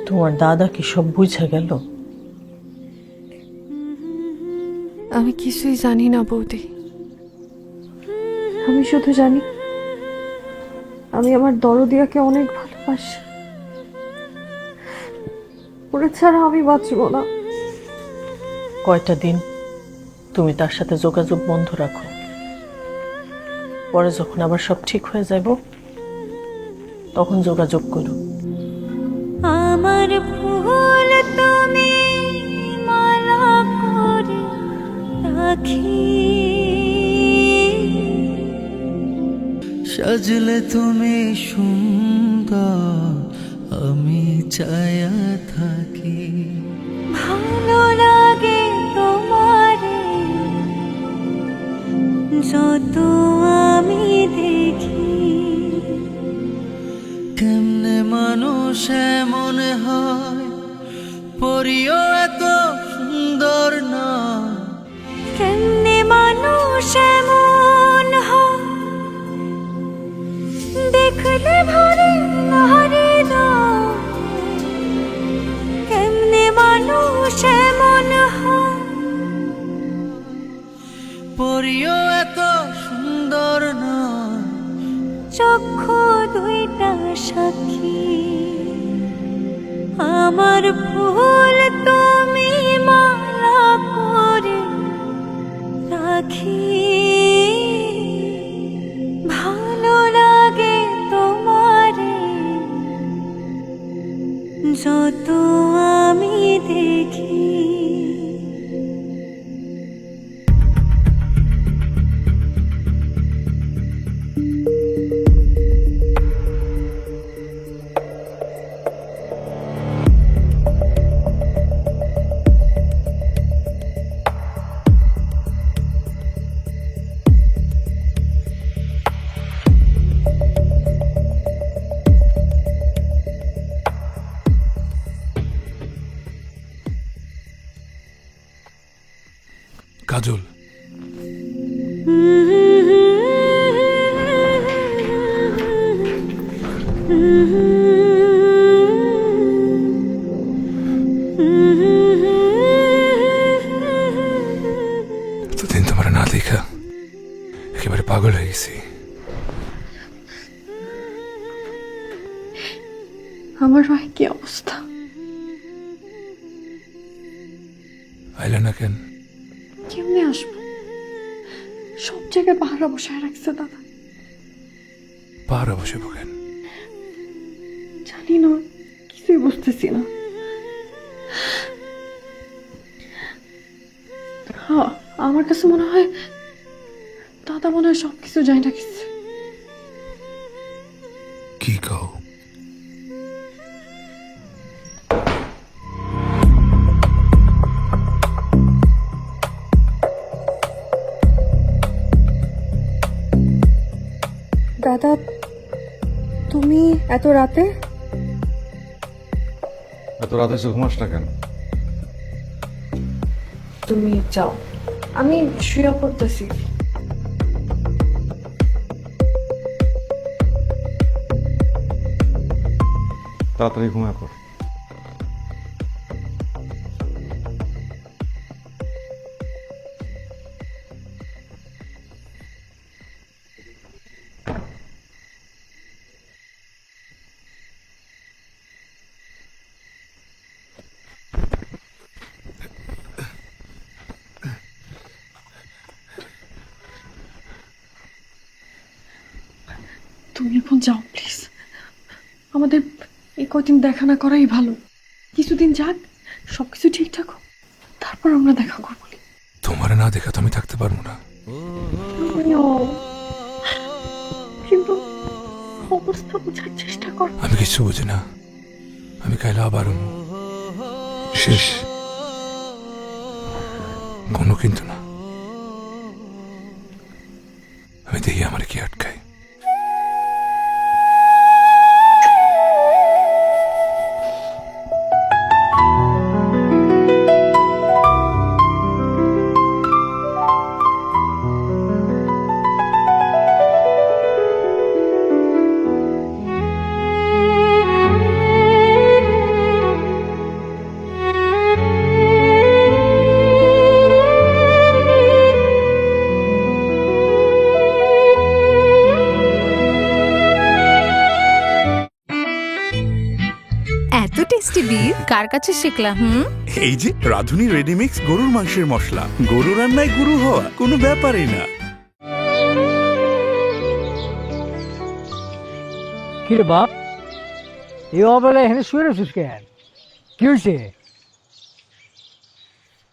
তোমার দাদা কি সব বুঝে গেল? আমি কিছুই জানি না বৌদি। আমি শুধু জানি আমি আমার দরদিয়াকে অনেক ভালোবাসি। ওরে ছাড়া আমি বাঁচব না। কয়টা দিন তুমি তার সাথে যোগাযোগ বন্ধ রাখো, পরে যখন আবার সব ঠিক হয়ে যাব তখন যোগাযোগ করো। আমার ফুল তুমি মালা করে রাখি, সাজলে তুমি সুন্দর আমি চায়া থাকি। ভালো লাগে তোমারে যত আমি দেখি, কেমনে মানুষ এমন হয় পরিও এত সুন্দর না, কেমনে মানুষ এমন হয় দেখলে ভরে হরে না, কেমনে মানুষ এমন হয় পরিও এত সুন্দর না, চক্ষু দুইটা সাক্ষী। আমার ফুল তুমি দেখি ভালো লাগে তোমারে যত আমি দেখি। কাজল, এতদিন তোমার না দেখা একেবারে পাগল হয়ে গেছি। আমার ভাই কি অবস্থা? আইলে না কেন? কেমনে আসবো? সব জায়গায় পাহারা বসায় রাখছে দাদা। পাহারা বসে বকেন? জানি না, কিছুই বুঝতেছি না। হ্যাঁ, আমার কাছে মনে হয় দাদা মনে হয় সবকিছু জানি রাখছে। কি কও? দাদা, তুমি এত রাতে? এত রাতে এসে ঘুমাস না কেন? তুমি যাও, আমি শুয়ে পড়তেছি। তাড়াতাড়ি ঘুমায় পড়। তুমি এখন যাও প্লিজ, আমাদের এই কদিন দেখা না করাই ভালো। কিছুদিন যাক, সবকিছু ঠিকঠাক হোক, তারপর আমরা দেখা করবো। তোমার না দেখা তো আমি থাকতে পারবো না। কিন্তু অবস্থা বোঝার চেষ্টা কর। আমি কিছু বুঝি না, আমি কাইলে আবার শেষ। কোনো কিন্তু না, আমি দেখি আমার কি আটকায়। এত টেস্টি বিফ কার কাছে শিখলা? এই যে রাধুনী রেডিমিক্স গরুর মাংসের মশলা। গরু রান্নায় গুরু হওয়া কোনো ব্যাপারই না। কিরে বাপ, এই অবেলায় এখানে শুয়ে রয়েছিস কেন? কি হয়েছে?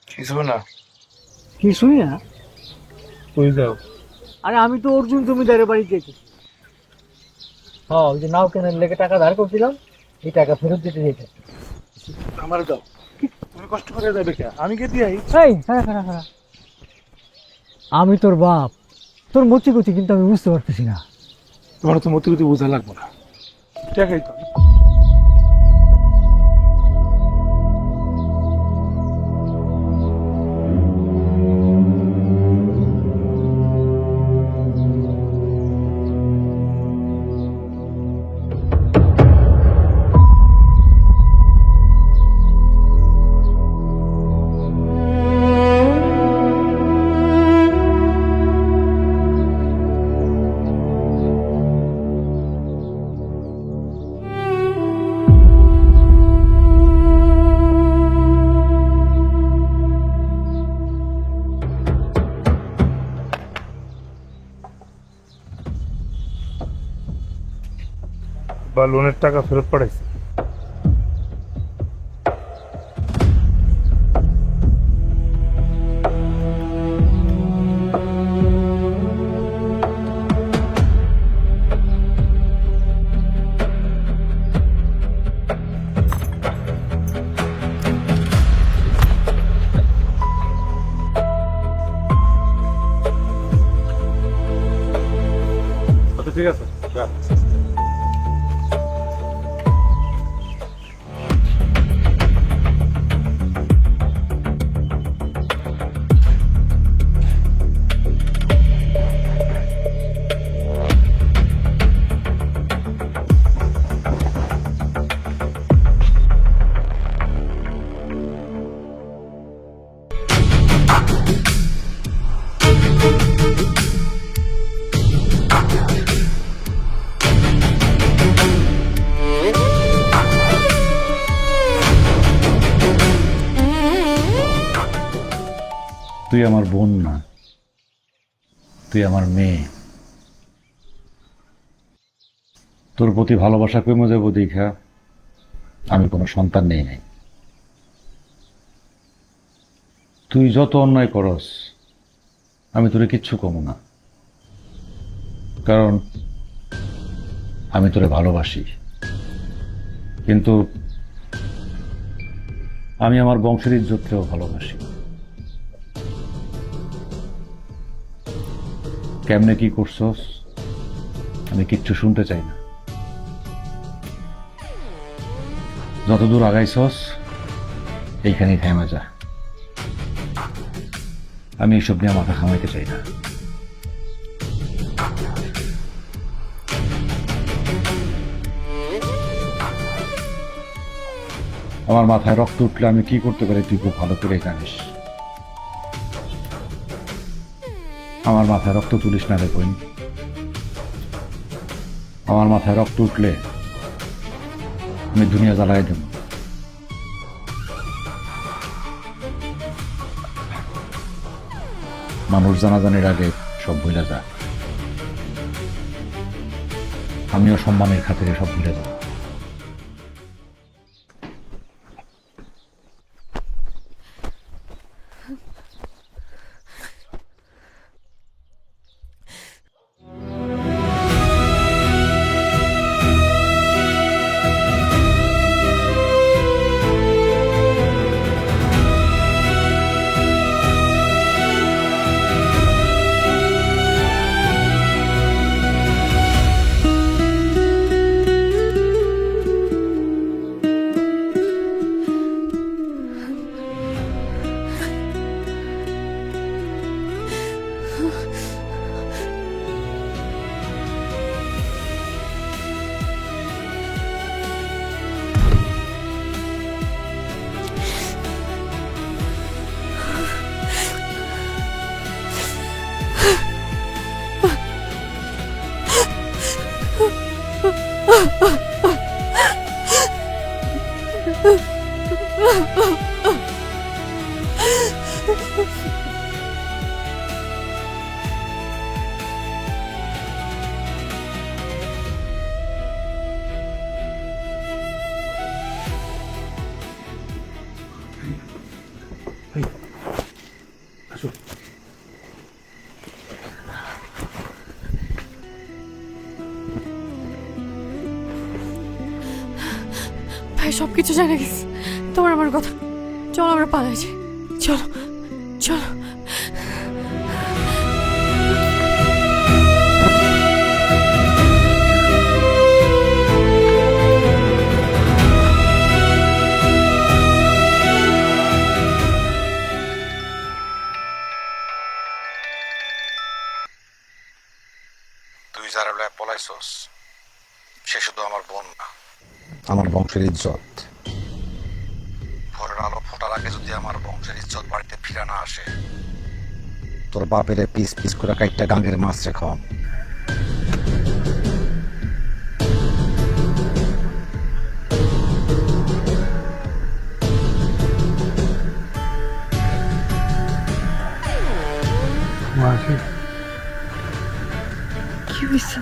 কিছু না। কিছুই না? কই যাও? আরে আমি তো অর্জুন জমিদারের বাড়িতে গেছি। হ্যাঁ, ওই যে নাও কেনার লেগে টাকা ধার করছিলাম, এই টাকা ফেরত দিতে যেতে। আমার দাও, তুমি কষ্ট করে যাবে কে? আমি কে দিই? এই হ্যাঁ, আমি তোর বাপ, তোর মতি গতি কিন্তু আমি বুঝতে পারতেছি না। তোমার তো মতি গতি বোঝা লাগবো না, টাকাই তো। বা লোনের টাকা ফেরত পাঠাইছে। আচ্ছা ঠিক আছে। তুই আমার বোন না, তুই আমার মেয়ে। তোর প্রতি ভালোবাসা কমে যাব দেখা আমি কোনো সন্তান নেই নাই। তুই যত অন্যায় করস আমি তোরে কিচ্ছু কমো না, কারণ আমি তোরে ভালোবাসি। কিন্তু আমি আমার বংশের ইজ্জতকেও ভালোবাসি। কেমনে কি করছস আমি কিচ্ছু শুনতে চাই না। যতদূর আগাইছস এইখানেই থেমে যা। আমি এইসব নিয়ে মাথা ঘামাইতে চাই না। আমার মাথায় রক্ত উঠলে আমি কি করতে পারি তুই খুব ভালো করে জানিস। আমার মাথায় রক্ত তুলিস না রে বোন। আমার মাথায় রক্ত উঠলে আমি দুনিয়া জ্বালাই দেব। মানুষ জানাজানির আগে সব ভুলে যা। আমিও সম্মানের খাতিরে সব ভুলে যাব। ভাই সবকিছু জানা গেছে তোমার আমার কথা। চলো আমরা পালাই যাই। চলো চলো। তুই যারা পলাইছস সে শুধু আমার বোন না, আমার বংশের ইজ্জত। ভোরের আলো ফোটার আগে যদি আমার বংশের ইজ্জত বাড়িতে ফিরে না আসে, তোর বাপের পিস পিস করে কাইটটা গাঙ্গের মাছ রে খাওয়াম। কি হয়েছে?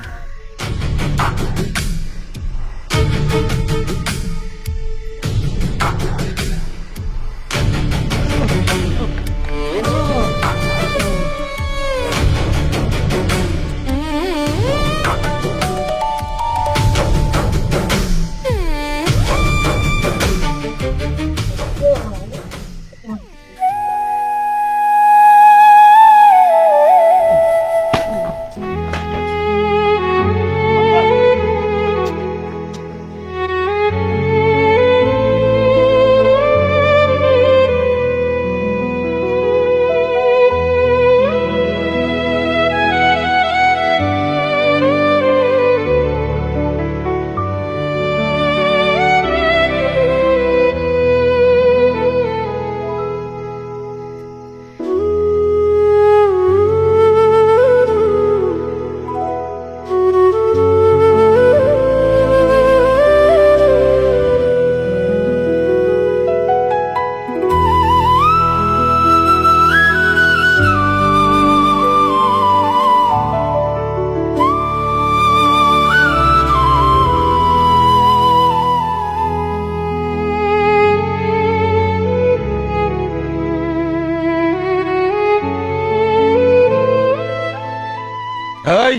এই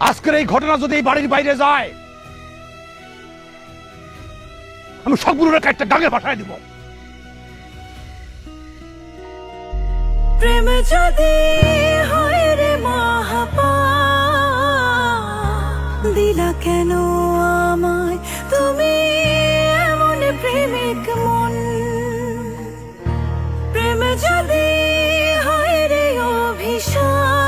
আজকের এই ঘটনা যদি এই বাড়ির বাইরে যায়, আমি সবগুলোর একটা গাঙে পাঠায় দিব। প্রেম যদি হয় রে মহাপা, দিলা কেন আমায় তুমি এমন প্রেমিক মন। প্রেম যদি হয় রে অভিশাপ,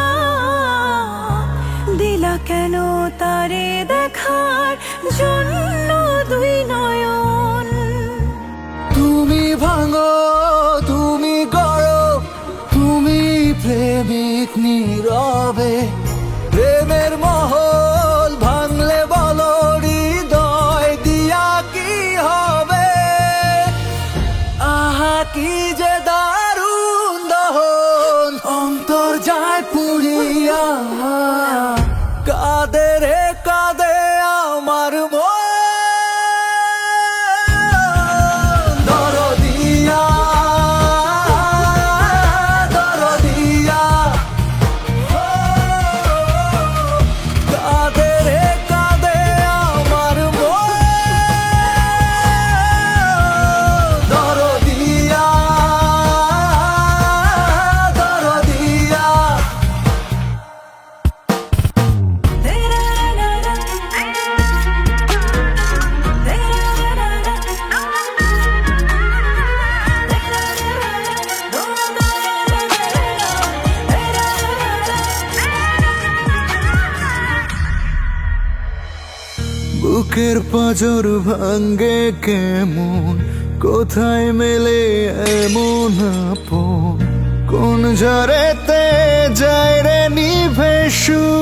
দিলা কেন তারে দেখার জন্য দুই নয়ন। তুমি ভাঙো তুমি গড়ো, তুমি প্রেমিক নীরবে। প্রেমের মহল ভাঙলে বলো হৃদয় দিয়া কি হবে। আহা কি যে দারুণ দহন, অন্তর যায় পুড়িয়া। কাঁদে রে কাঁদে আমার মন। দরদিয়া দরদিয়া, কাঁদে রে কাঁদে আমার মন। দরদিয়া দরদিয়া। বুকের পাঁজর ভাঙ্গে কেমন, কোথায় মেলে এমন আপন। কোন ঝড়েতে যায় রে নিভে সুর।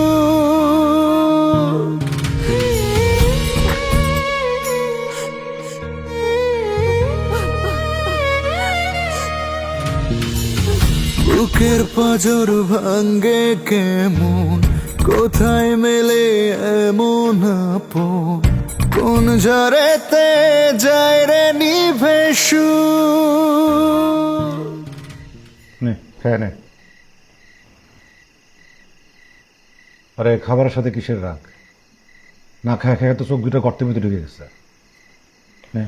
বুকের পাঁজর ভাঙ্গে কেমন, কোথায় মেলে এমন আপন। কোন ঝড়েতে যায় রে নিভে সুর। নে খেয়ে নে। আরে খাবারের সাথে কিসের রাগ? না খেয়ে খেয়ে তো চোখ দুটো গর্তের ভিতরে ঢুকে গেছে। নে।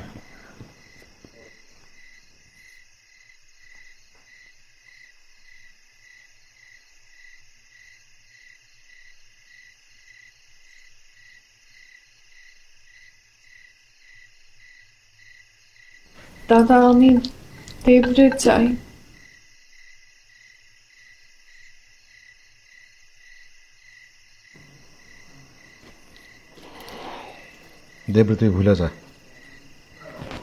দাদা আমি দেবরে চাই। দেবরে তুই ভুলে যা,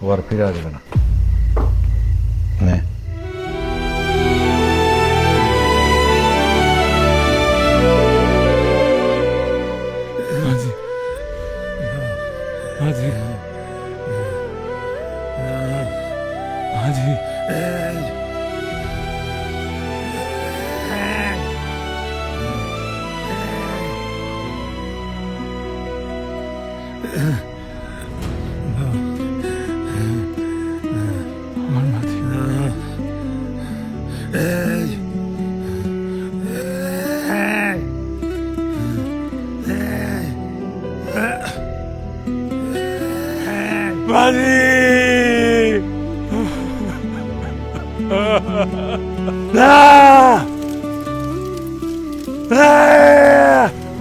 ও আর ফিরে আসবে না। নে। মাঝি মাঝি মাঝি না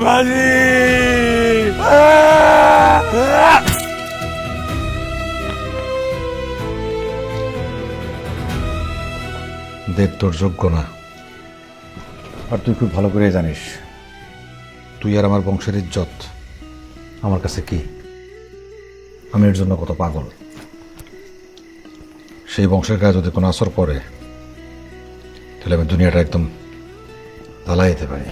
বাজি দেব তোর যোগ্য না, আর তুই খুব ভালো করে জানিস তুই আর আমার বংশের ইজ্জত আমার কাছে কি, আমি এর জন্য কত পাগল। সেই বংশের গায়ে যদি কোনো আসর পড়ে তাহলে আমি দুনিয়াটা একদম জ্বালাই যেতে পারি।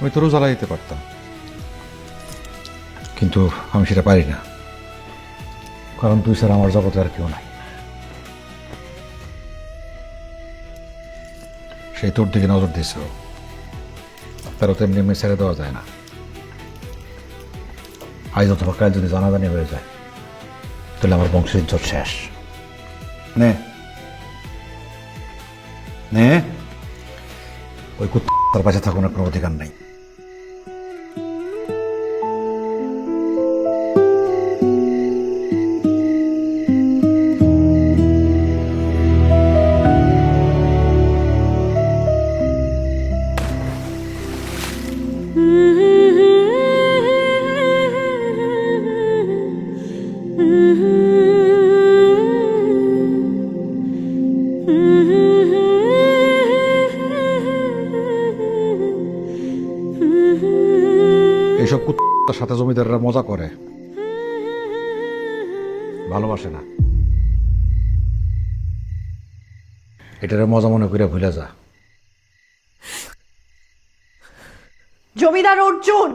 আমি তোরও জ্বালা দিতে পারতাম, কিন্তু আমি সেটা পারি না, কারণ তুই স্যার আমার জগতে আর কেউ নাই। সেই তোর দিকে নজর দিস, তারও তেমনি এমনি ছেড়ে দেওয়া যায় না। আজ অথবা কাল যদি জানাজানি হয়ে যায় তাহলে আমার বংশের ইজ্জত শেষ। নে নে, ওই কুত্তার পাশে থাকুন কোনো অধিকার নাই। এইসব কুত্তার সাথে জমিদাররা মজা করে, ভালোবাসে না। এটারে মজা মনে করে ভুলে যা। জমিদার অর্জুন,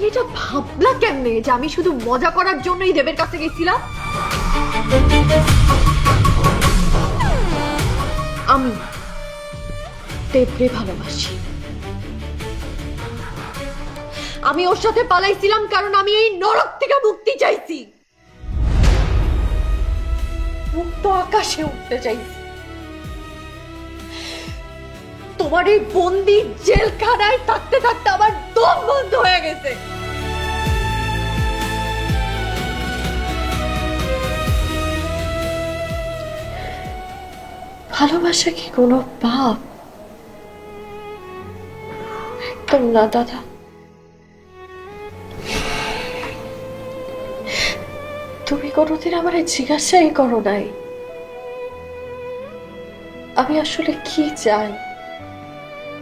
এটা ভাবলা কেমনে যে আমি শুধু মজা করার জন্যই দেবের কাছে গেছিলাম? আমি দেবরে ভালোবাসি। আমি ওর সাথে পালাইছিলাম কারণ আমি এই নরক থেকে মুক্তি চাইছি, মুক্ত আকাশে উঠতে চাইছি। তোমার এই বন্দি জেলখানায় থাকতে থাকতে আমার দম বন্ধ হয়ে গেছে। ভালোবাসা কি কোনো পাপ? একদম না দাদা। তুমি কোনোদিন আমার জিজ্ঞাসাই করো নাই আমি আসলে কি চাই,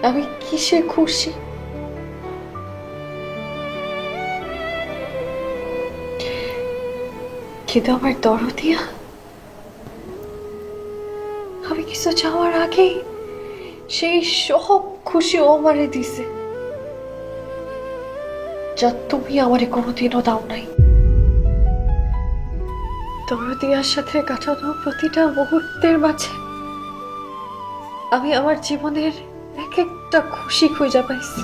আমি কিসে খুশি। কিন্তু আমার দরদিয়া আমি কিছু চাওয়ার আগেই সেই সব খুশি ও আমারে দিছে, যা তুমি আমারে কোনোদিনও দাও নাই। দরদিয়ার সাথে কাটানো প্রতিটা মুহূর্তের মাঝে আমি আমার জীবনের এক একটা খুশি খুঁজে পাইছি।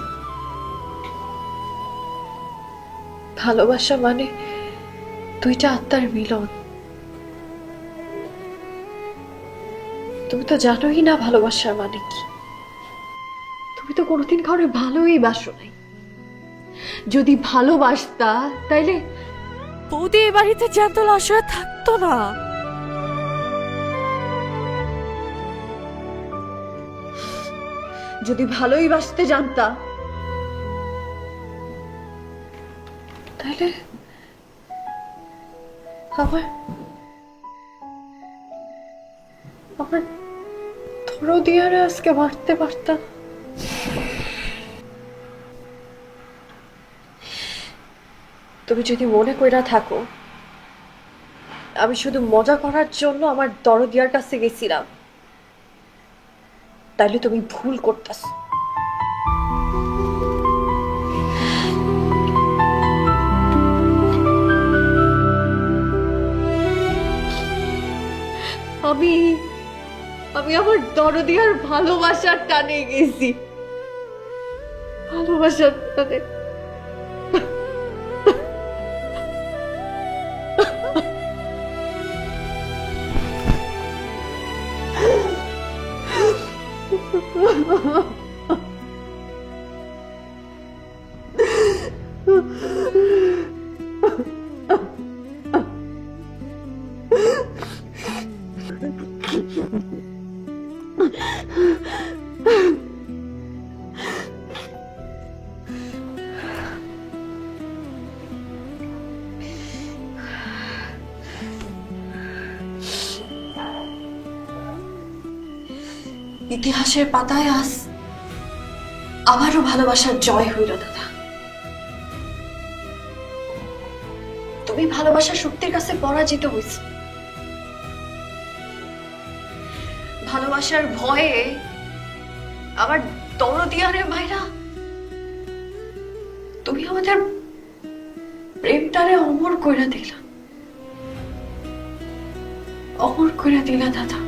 ভালোবাসা মানে দুইটা আত্মার মিলন। তুমি তো জানোই না ভালোবাসার মানে কি। তুমি তো কোনোদিন কাউরে ভালোই বাসো নাই। যদি ভালোবাসতা তাইলে বৌদি এ বাড়িতে জ্যান্ত লাশ হয়ে থাকতো না। যদি ভালোই বাসতে জানতা তাহলে আমার দরদিয়ারে আজকে মারতে পারতাম। তুমি যদি মনে কইরা থাকো আমি শুধু মজা করার জন্য আমার দরদিয়ার কাছে গেছিলাম, তাইলে তুমি ভুল করতেছ। আমি আমি আমার দরদিয়ার ভালোবাসার টানে গেছি, ভালোবাসার টানে। ইতিহাসের পাতায় আজ আবারও ভালোবাসার জয় হইল দাদা। তুমি ভালোবাসার শক্তির কাছে পরাজিত হয়েছ। ভালোবাসার ভয়ে আবার দরদিয়ারে ভাইরা তুমি আমাদের প্রেমটারে অমর কইরা দিলা, অমর কইরা দিলা দাদা।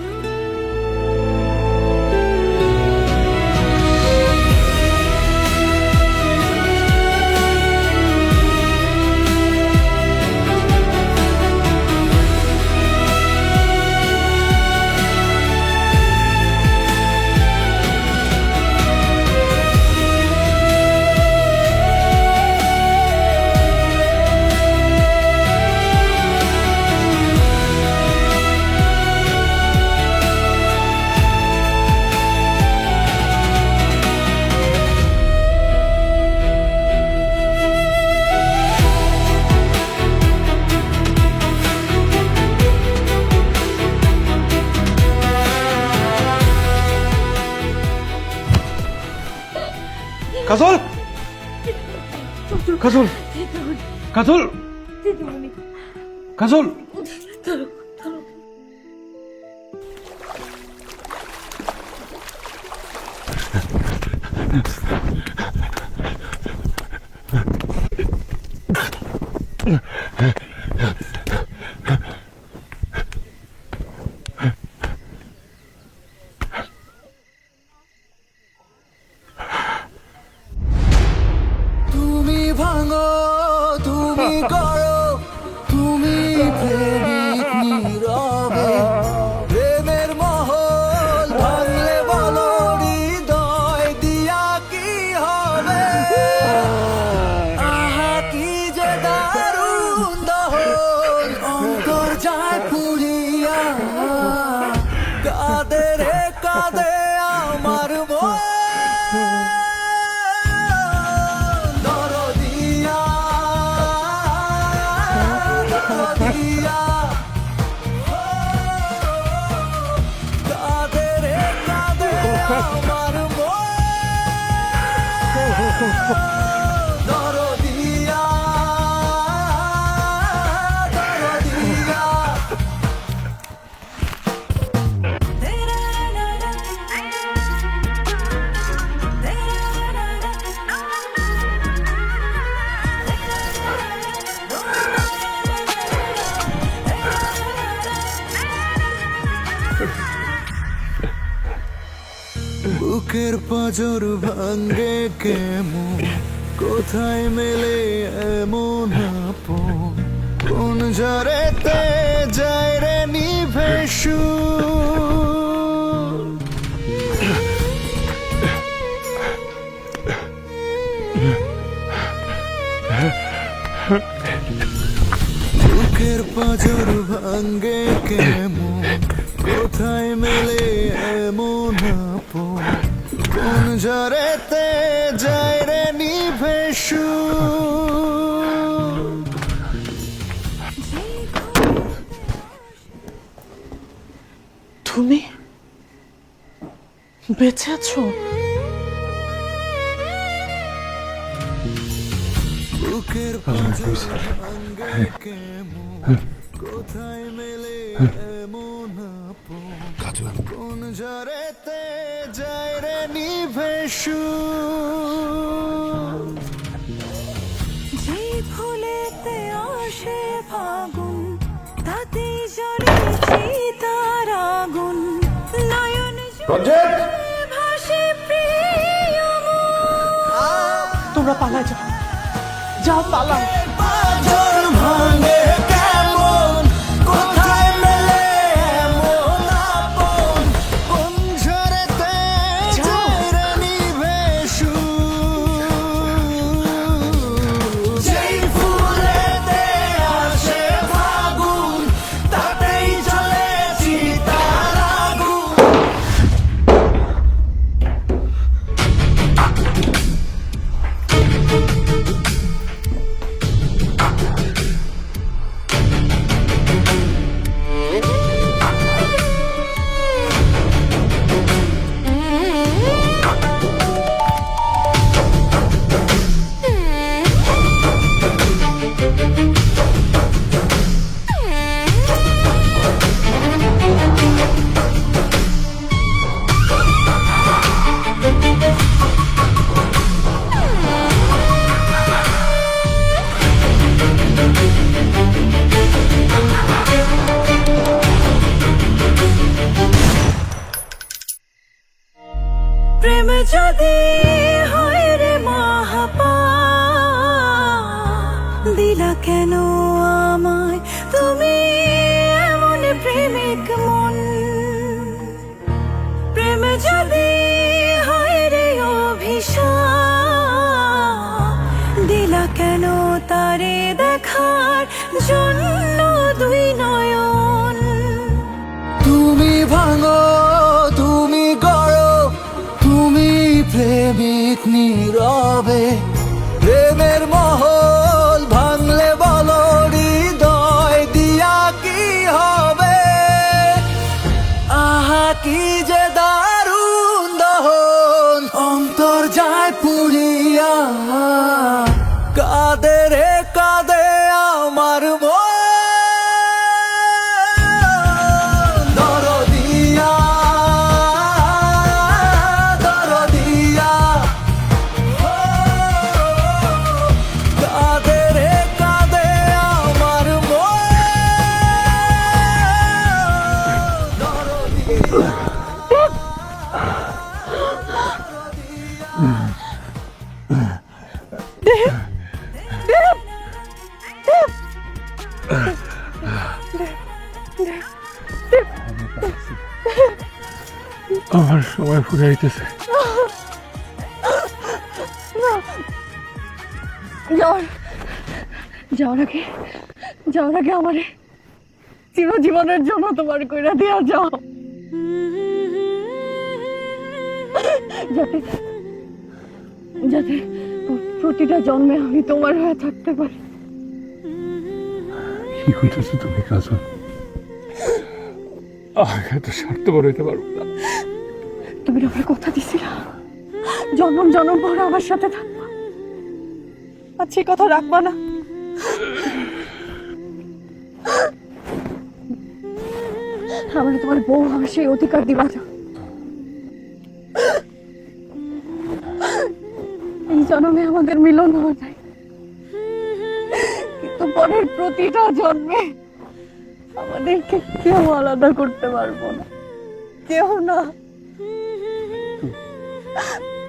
কাজল, কাজল, কাজল, কাজল। তুমি ভাঙো, তুমি করো, তুমি প্রেমিক নীরবে। প্রেমের মহল ভাঙলে বলো হৃদয় দিয়া কি হবে। আহা কি যে দারুণ দহন, অন্তর যায় পুড়িয়া। কাঁদে রে কাঁদে আমার মন, দরদিয়া, দরদিয়া। কাঁদে রে কাঁদে আমার মন, দরদিয়া, দরদিয়া। বুকের পাঁজর ভাঙ্গে কেমন, কোথায় মেলে এমন আপন। কোন ঝড়েতে যায় রে নিভে সুর। বুকের পাঁজর ভাঙ্গে কেমন, কোথায় মেলে এমন আপন। কোন ঝড়েতে যায় রে নিভে সুর। তুমি বেঁচে আছো? বুকের পাঁজর ভাঙ্গে কেমন, কাজল কোন ঝরেতে যায় রে নিভে যে ফুলেতে আসে ফাগুন তাতেই জ্বলে চিতার আগুন নয়ন ভাসে প্রিয় তোমরা পালা যাও, যাও পালাও। পাঁজর ভাঙে কেমন, কোথায় মেলে এমন আপন, কোন ঝরেতে যায় রে নিভে যেই ফুলেতে আসে ফাগুন তাতেই জ্বলে চিতার আগুন। প্রেম যদি হয় রে মাহাপা দিলা কেন আমায় তুমি এমন প্রেমিক মন। প্রেম যদি হয় রে অভিশাপ দিলা কেন তারে দেখার জন্য দুই নয়ন। তুমি ভাঙো, তুমি গড়ো, তুমি প্রেমিক নীরবে। প্রেমের মহল ভাঙলে বলো হৃদয় দিয়া কি হবে। আহা কি যে দারুণ দহন, অন্তর যায় পুড়িয়া। কাঁদে রে কাঁদে আমার মন, দরদিয়া দরদিয়া। কাঁদে রে কাঁদে আমার মন, দরদিয়া। আমার সময় ফুরাইতেছে। যাওয়ার আগে আমারে চিরজীবনের জন্য তোমার কইরা দিয়া যাও, যাতে যাতে প্রতিটা জন্মে আমি তোমার হয়ে থাকতে পারি। কি হইতেছে তুমি কাজল? এত স্বার্থপর হইতে পারবো না। তুমি আমার কথা দিছিলা জন্ম জন্ম ভর আমার সাথে থাকবা, আর সে কথা রাখবা না? আমার তোমার বউ আমার সেই অধিকার দিবা না। এই জন্মে আমাদের মিলন হওয়া যায়, কিন্তু পরের প্রতিটা জন্মে আমাদেরকে কেউ আলাদা করতে পারবো না, কেউ না।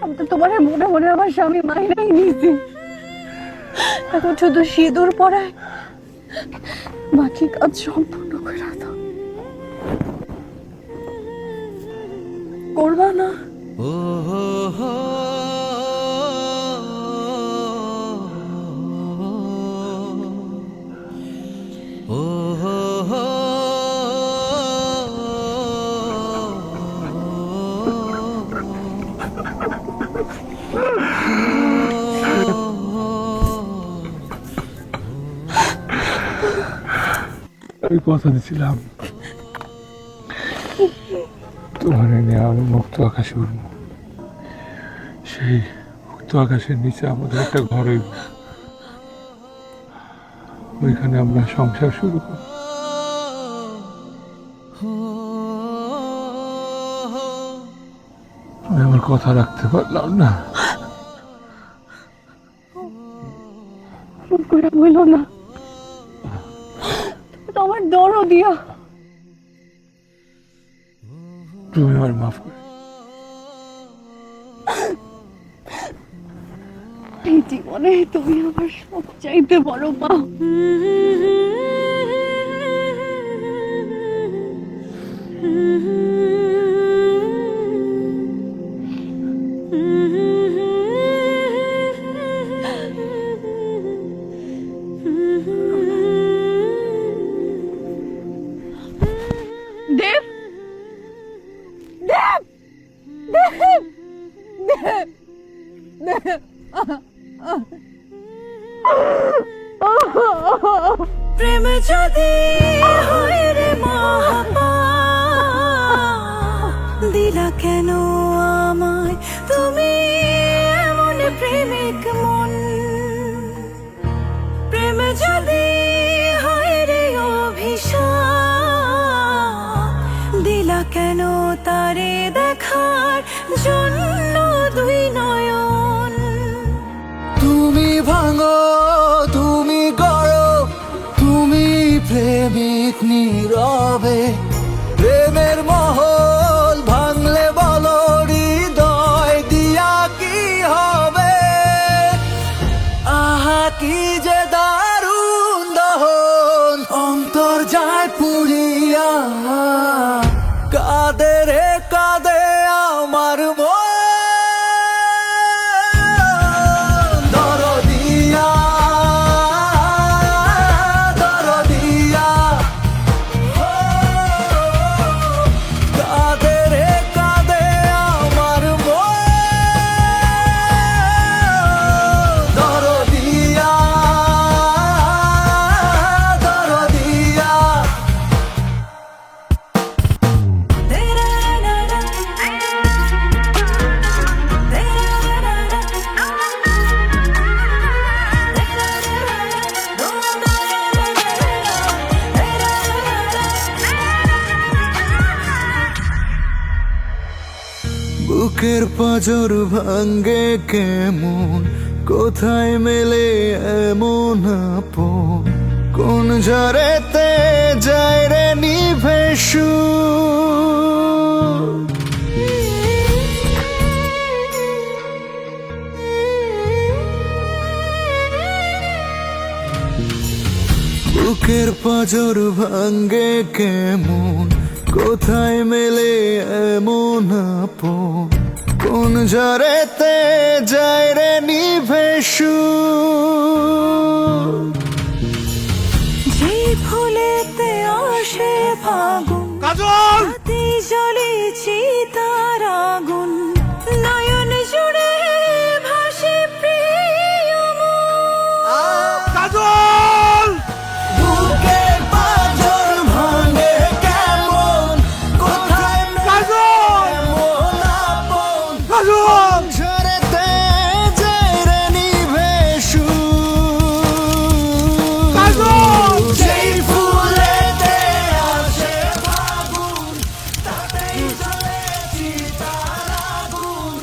আমি তো তোমার মনে মনে আমার স্বামী মাইনাই নিয়েছি, এখন শুধু সিঁদুর পরায় বাকি কাজ সম্পূর্ণ করে দাও। করবা না? আমি কথা দিছিলাম তোমার নিয়ে আমি মুক্ত আকাশে উঠব। সেই মুক্ত আকাশের নিচে আমাদের একটা ঘর হইব, ওইখানে আমরা সংসার শুরু করব। আমার কথা রাখতে পারলাম না। করে বললো না, তুমি তো আমার দরও দিয়া। তুমি আমার মাফ করে এই জীবনে তুমি আমার সবচাইতে বড় মা। দেব, দেব, দেব, দেব, দেব। প্রেম যদি হয় রে মহাপা, দিলা কেন আমায় তুমি এমন প্রেমিক মন? প্রেম যদি হয় রে অভিশাপ, দিলা কেন তারে দেখার জন্য দুই নয়ন? তুমি ভাঙো, তুমি গড়ো, তুমি প্রেমিক নীরবে। প্রেমের মহল ভাঙলে বলো হৃদয় দিয়া কি হবে? আহা কি যে দারুণ দহন, অন্তর যায় পুড়িয়া। কাঁদে রে কাঁদে আমার মন, দরদিয়া, দরদিয়া। কাঁদে রে কাঁদে আমার মন, দরদিয়া, দরদিয়া। বুকের পাঁজর ভাঙ্গে কেমন, কোথায় মেলে এমন আপন? কোন ঝড়েতে যায় রে নিভে সুর? বুকের পাঁজর ভাঙ্গে কেমন, কোথায় মেলে এমন আপন? কোন ঝড়েতে যায় রে নিভে সুর? যে ফুলেতে আসে ফাগুন, কাজল, রাতে জ্বলে চিতার আগুন, নয়ন জুড়ে ভাসে প্রিয় মন। কাজল, বুকের পাঁজর ভাঙ্গে কেমন, কোথায় মেলে এমন আপন? কাজল, ঝড়েতে যায় রে নিভে সুর। কাজল। যেই ফুলেতে আসে ফাগুন, তাতেই জ্বলে চিতার আগুন,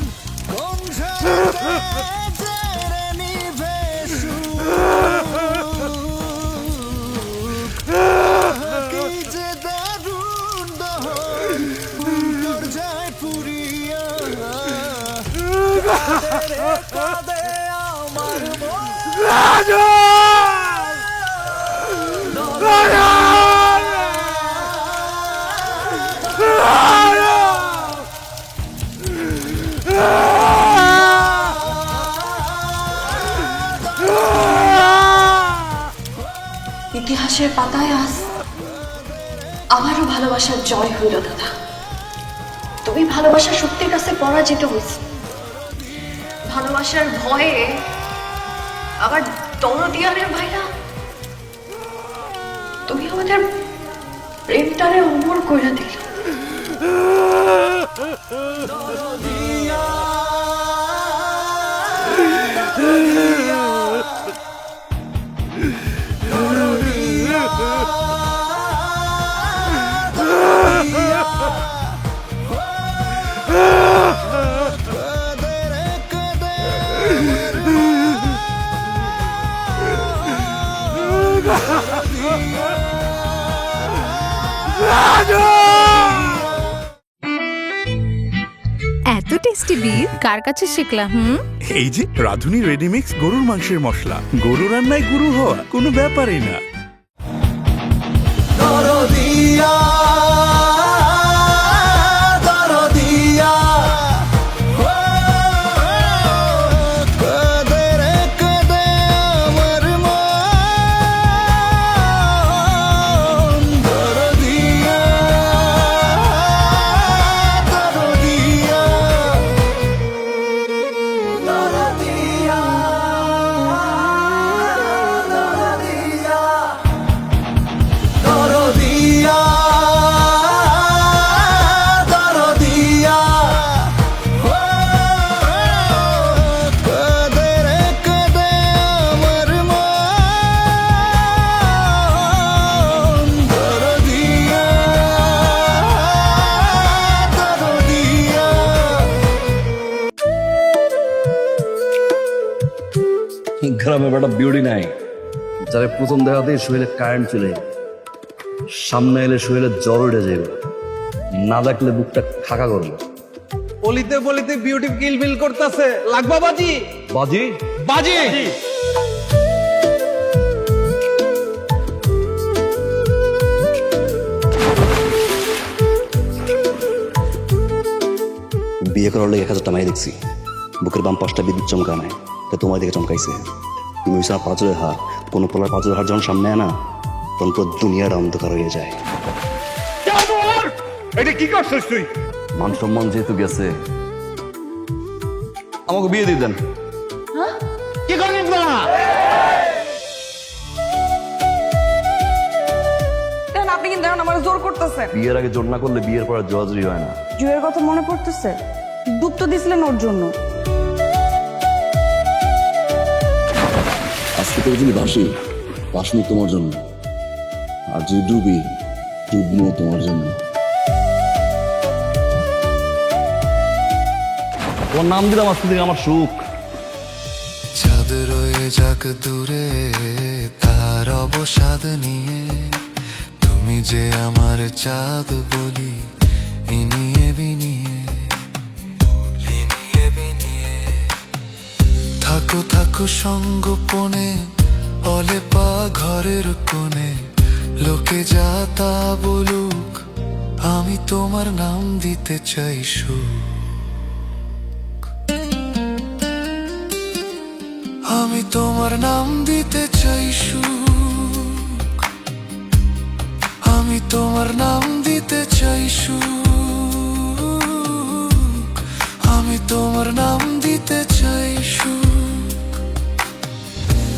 কোন ঝড়েতে যায় রে নিভে সুর? কি যে দারুণ দহন, অন্তর যায় পুরিয়া। কাঁদে রে কাঁদে আমার মন, ইতিহাসের পাতায় আজ আমারও ভালোবাসার জয় হইল দাদা। তুমি ভালোবাসার শক্তির কাছে পরাজিত হয়েছ। ভালোবাসার ভয়ে আবার দরদিয়ানের ভাইরা তুমি আমাদের প্রেমটারে অমর কইরা দিল। এত টেস্টি বিফ কার কাছে শিখলাম এই যে রাধুনী রেডিমিক্স গরুর মাংসের মশলা, গরু রান্নায় গুরু হওয়া কোনো ব্যাপারই না। দরদিয়া দরদিয়া ও কদে রে কদে আমার মন দরদিয়া দরদিয়া দরদিয়া দরদিয়া দরদিয়া ও কদে রে কদে আমার মন দরদিয়া দরদিয়া গ্রামে বেটা বিউটি নাই, যারা প্রথম দেখাতেই শরীরে কারেন্ট চলে যায়। সামনে এলে শরীরে জ্বর উঠে যাবে, না দেখলে বুকটা খাকা করবে। বলিতে বলিতে বিউটি কিল বিল করতেছে, লাগবা বাজি বাজি বাজি। বিয়ে করার লেগে 1000 টাকা দেখছি, বুকের বাম পাশটা বিদ্যুৎ চমকা নাই, তা তোমার দিকে চমকাইছে। তুমি বিছানা পাঁচরের হাত, কোনো পোলার পাঁচরের হাত যখন সামনে আনা, তখন পুরো দুনিয়াটা অন্ধকার হয়ে যায়। এটা কি করছিস তুই? মান সম্মান যেহেতু গেছে, আমাকে বিয়ে দিয়ে দেন। কি করেন না আপনি কিন্তু এখন আমার জোর করতেছেন। বিয়ের আগে জোর না করলে বিয়ের পর আর জোরাজুরি হয় না। জুয়ের কথা মনে পড়তেছে, দুধ তো দিছিলেন ওর জন্য। আজকে তো যদি ভাসি, ভাসনি তোমার জন্য, আর যদি ডুবি, ডুবনিও তোমার জন্য। তোমার নাম দিলাম আজকে থেকে আমার সুখ। চাঁদ রয়ে যাক দূরে তার অবসাদ নিয়ে, তুমি যে আমার চাঁদ বলি ইনিয়ে বিনিয়ে থাকো থাকো সঙ্গোপনে, অলেপা ঘরের কোণে, লোকে যা তা বলুক, আমি তোমার নাম দিতে চাই সুখ। আমি তোমার নাম দিতে চাই সুখ, আমি তোমার নাম দিতে চাই সুখ, আমি তোমার নাম দিতে চাই সুখ।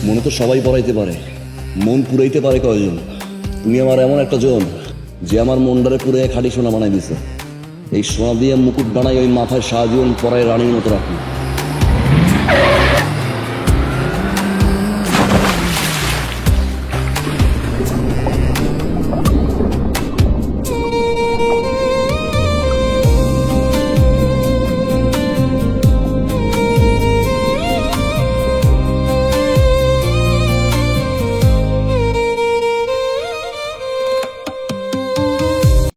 মনে তো সবাই পড়াইতে পারে, মন পুরাইতে পারে কয়জন? তুমি আমার এমন একটা জন যে আমার মনটারে পুরে খাঁটি সোনা বানাই দিছে। এই সোনা দিয়ে মুকুট বানাই ওই মাথায় সারাজীবন পরায় রানীর মতো রাখি।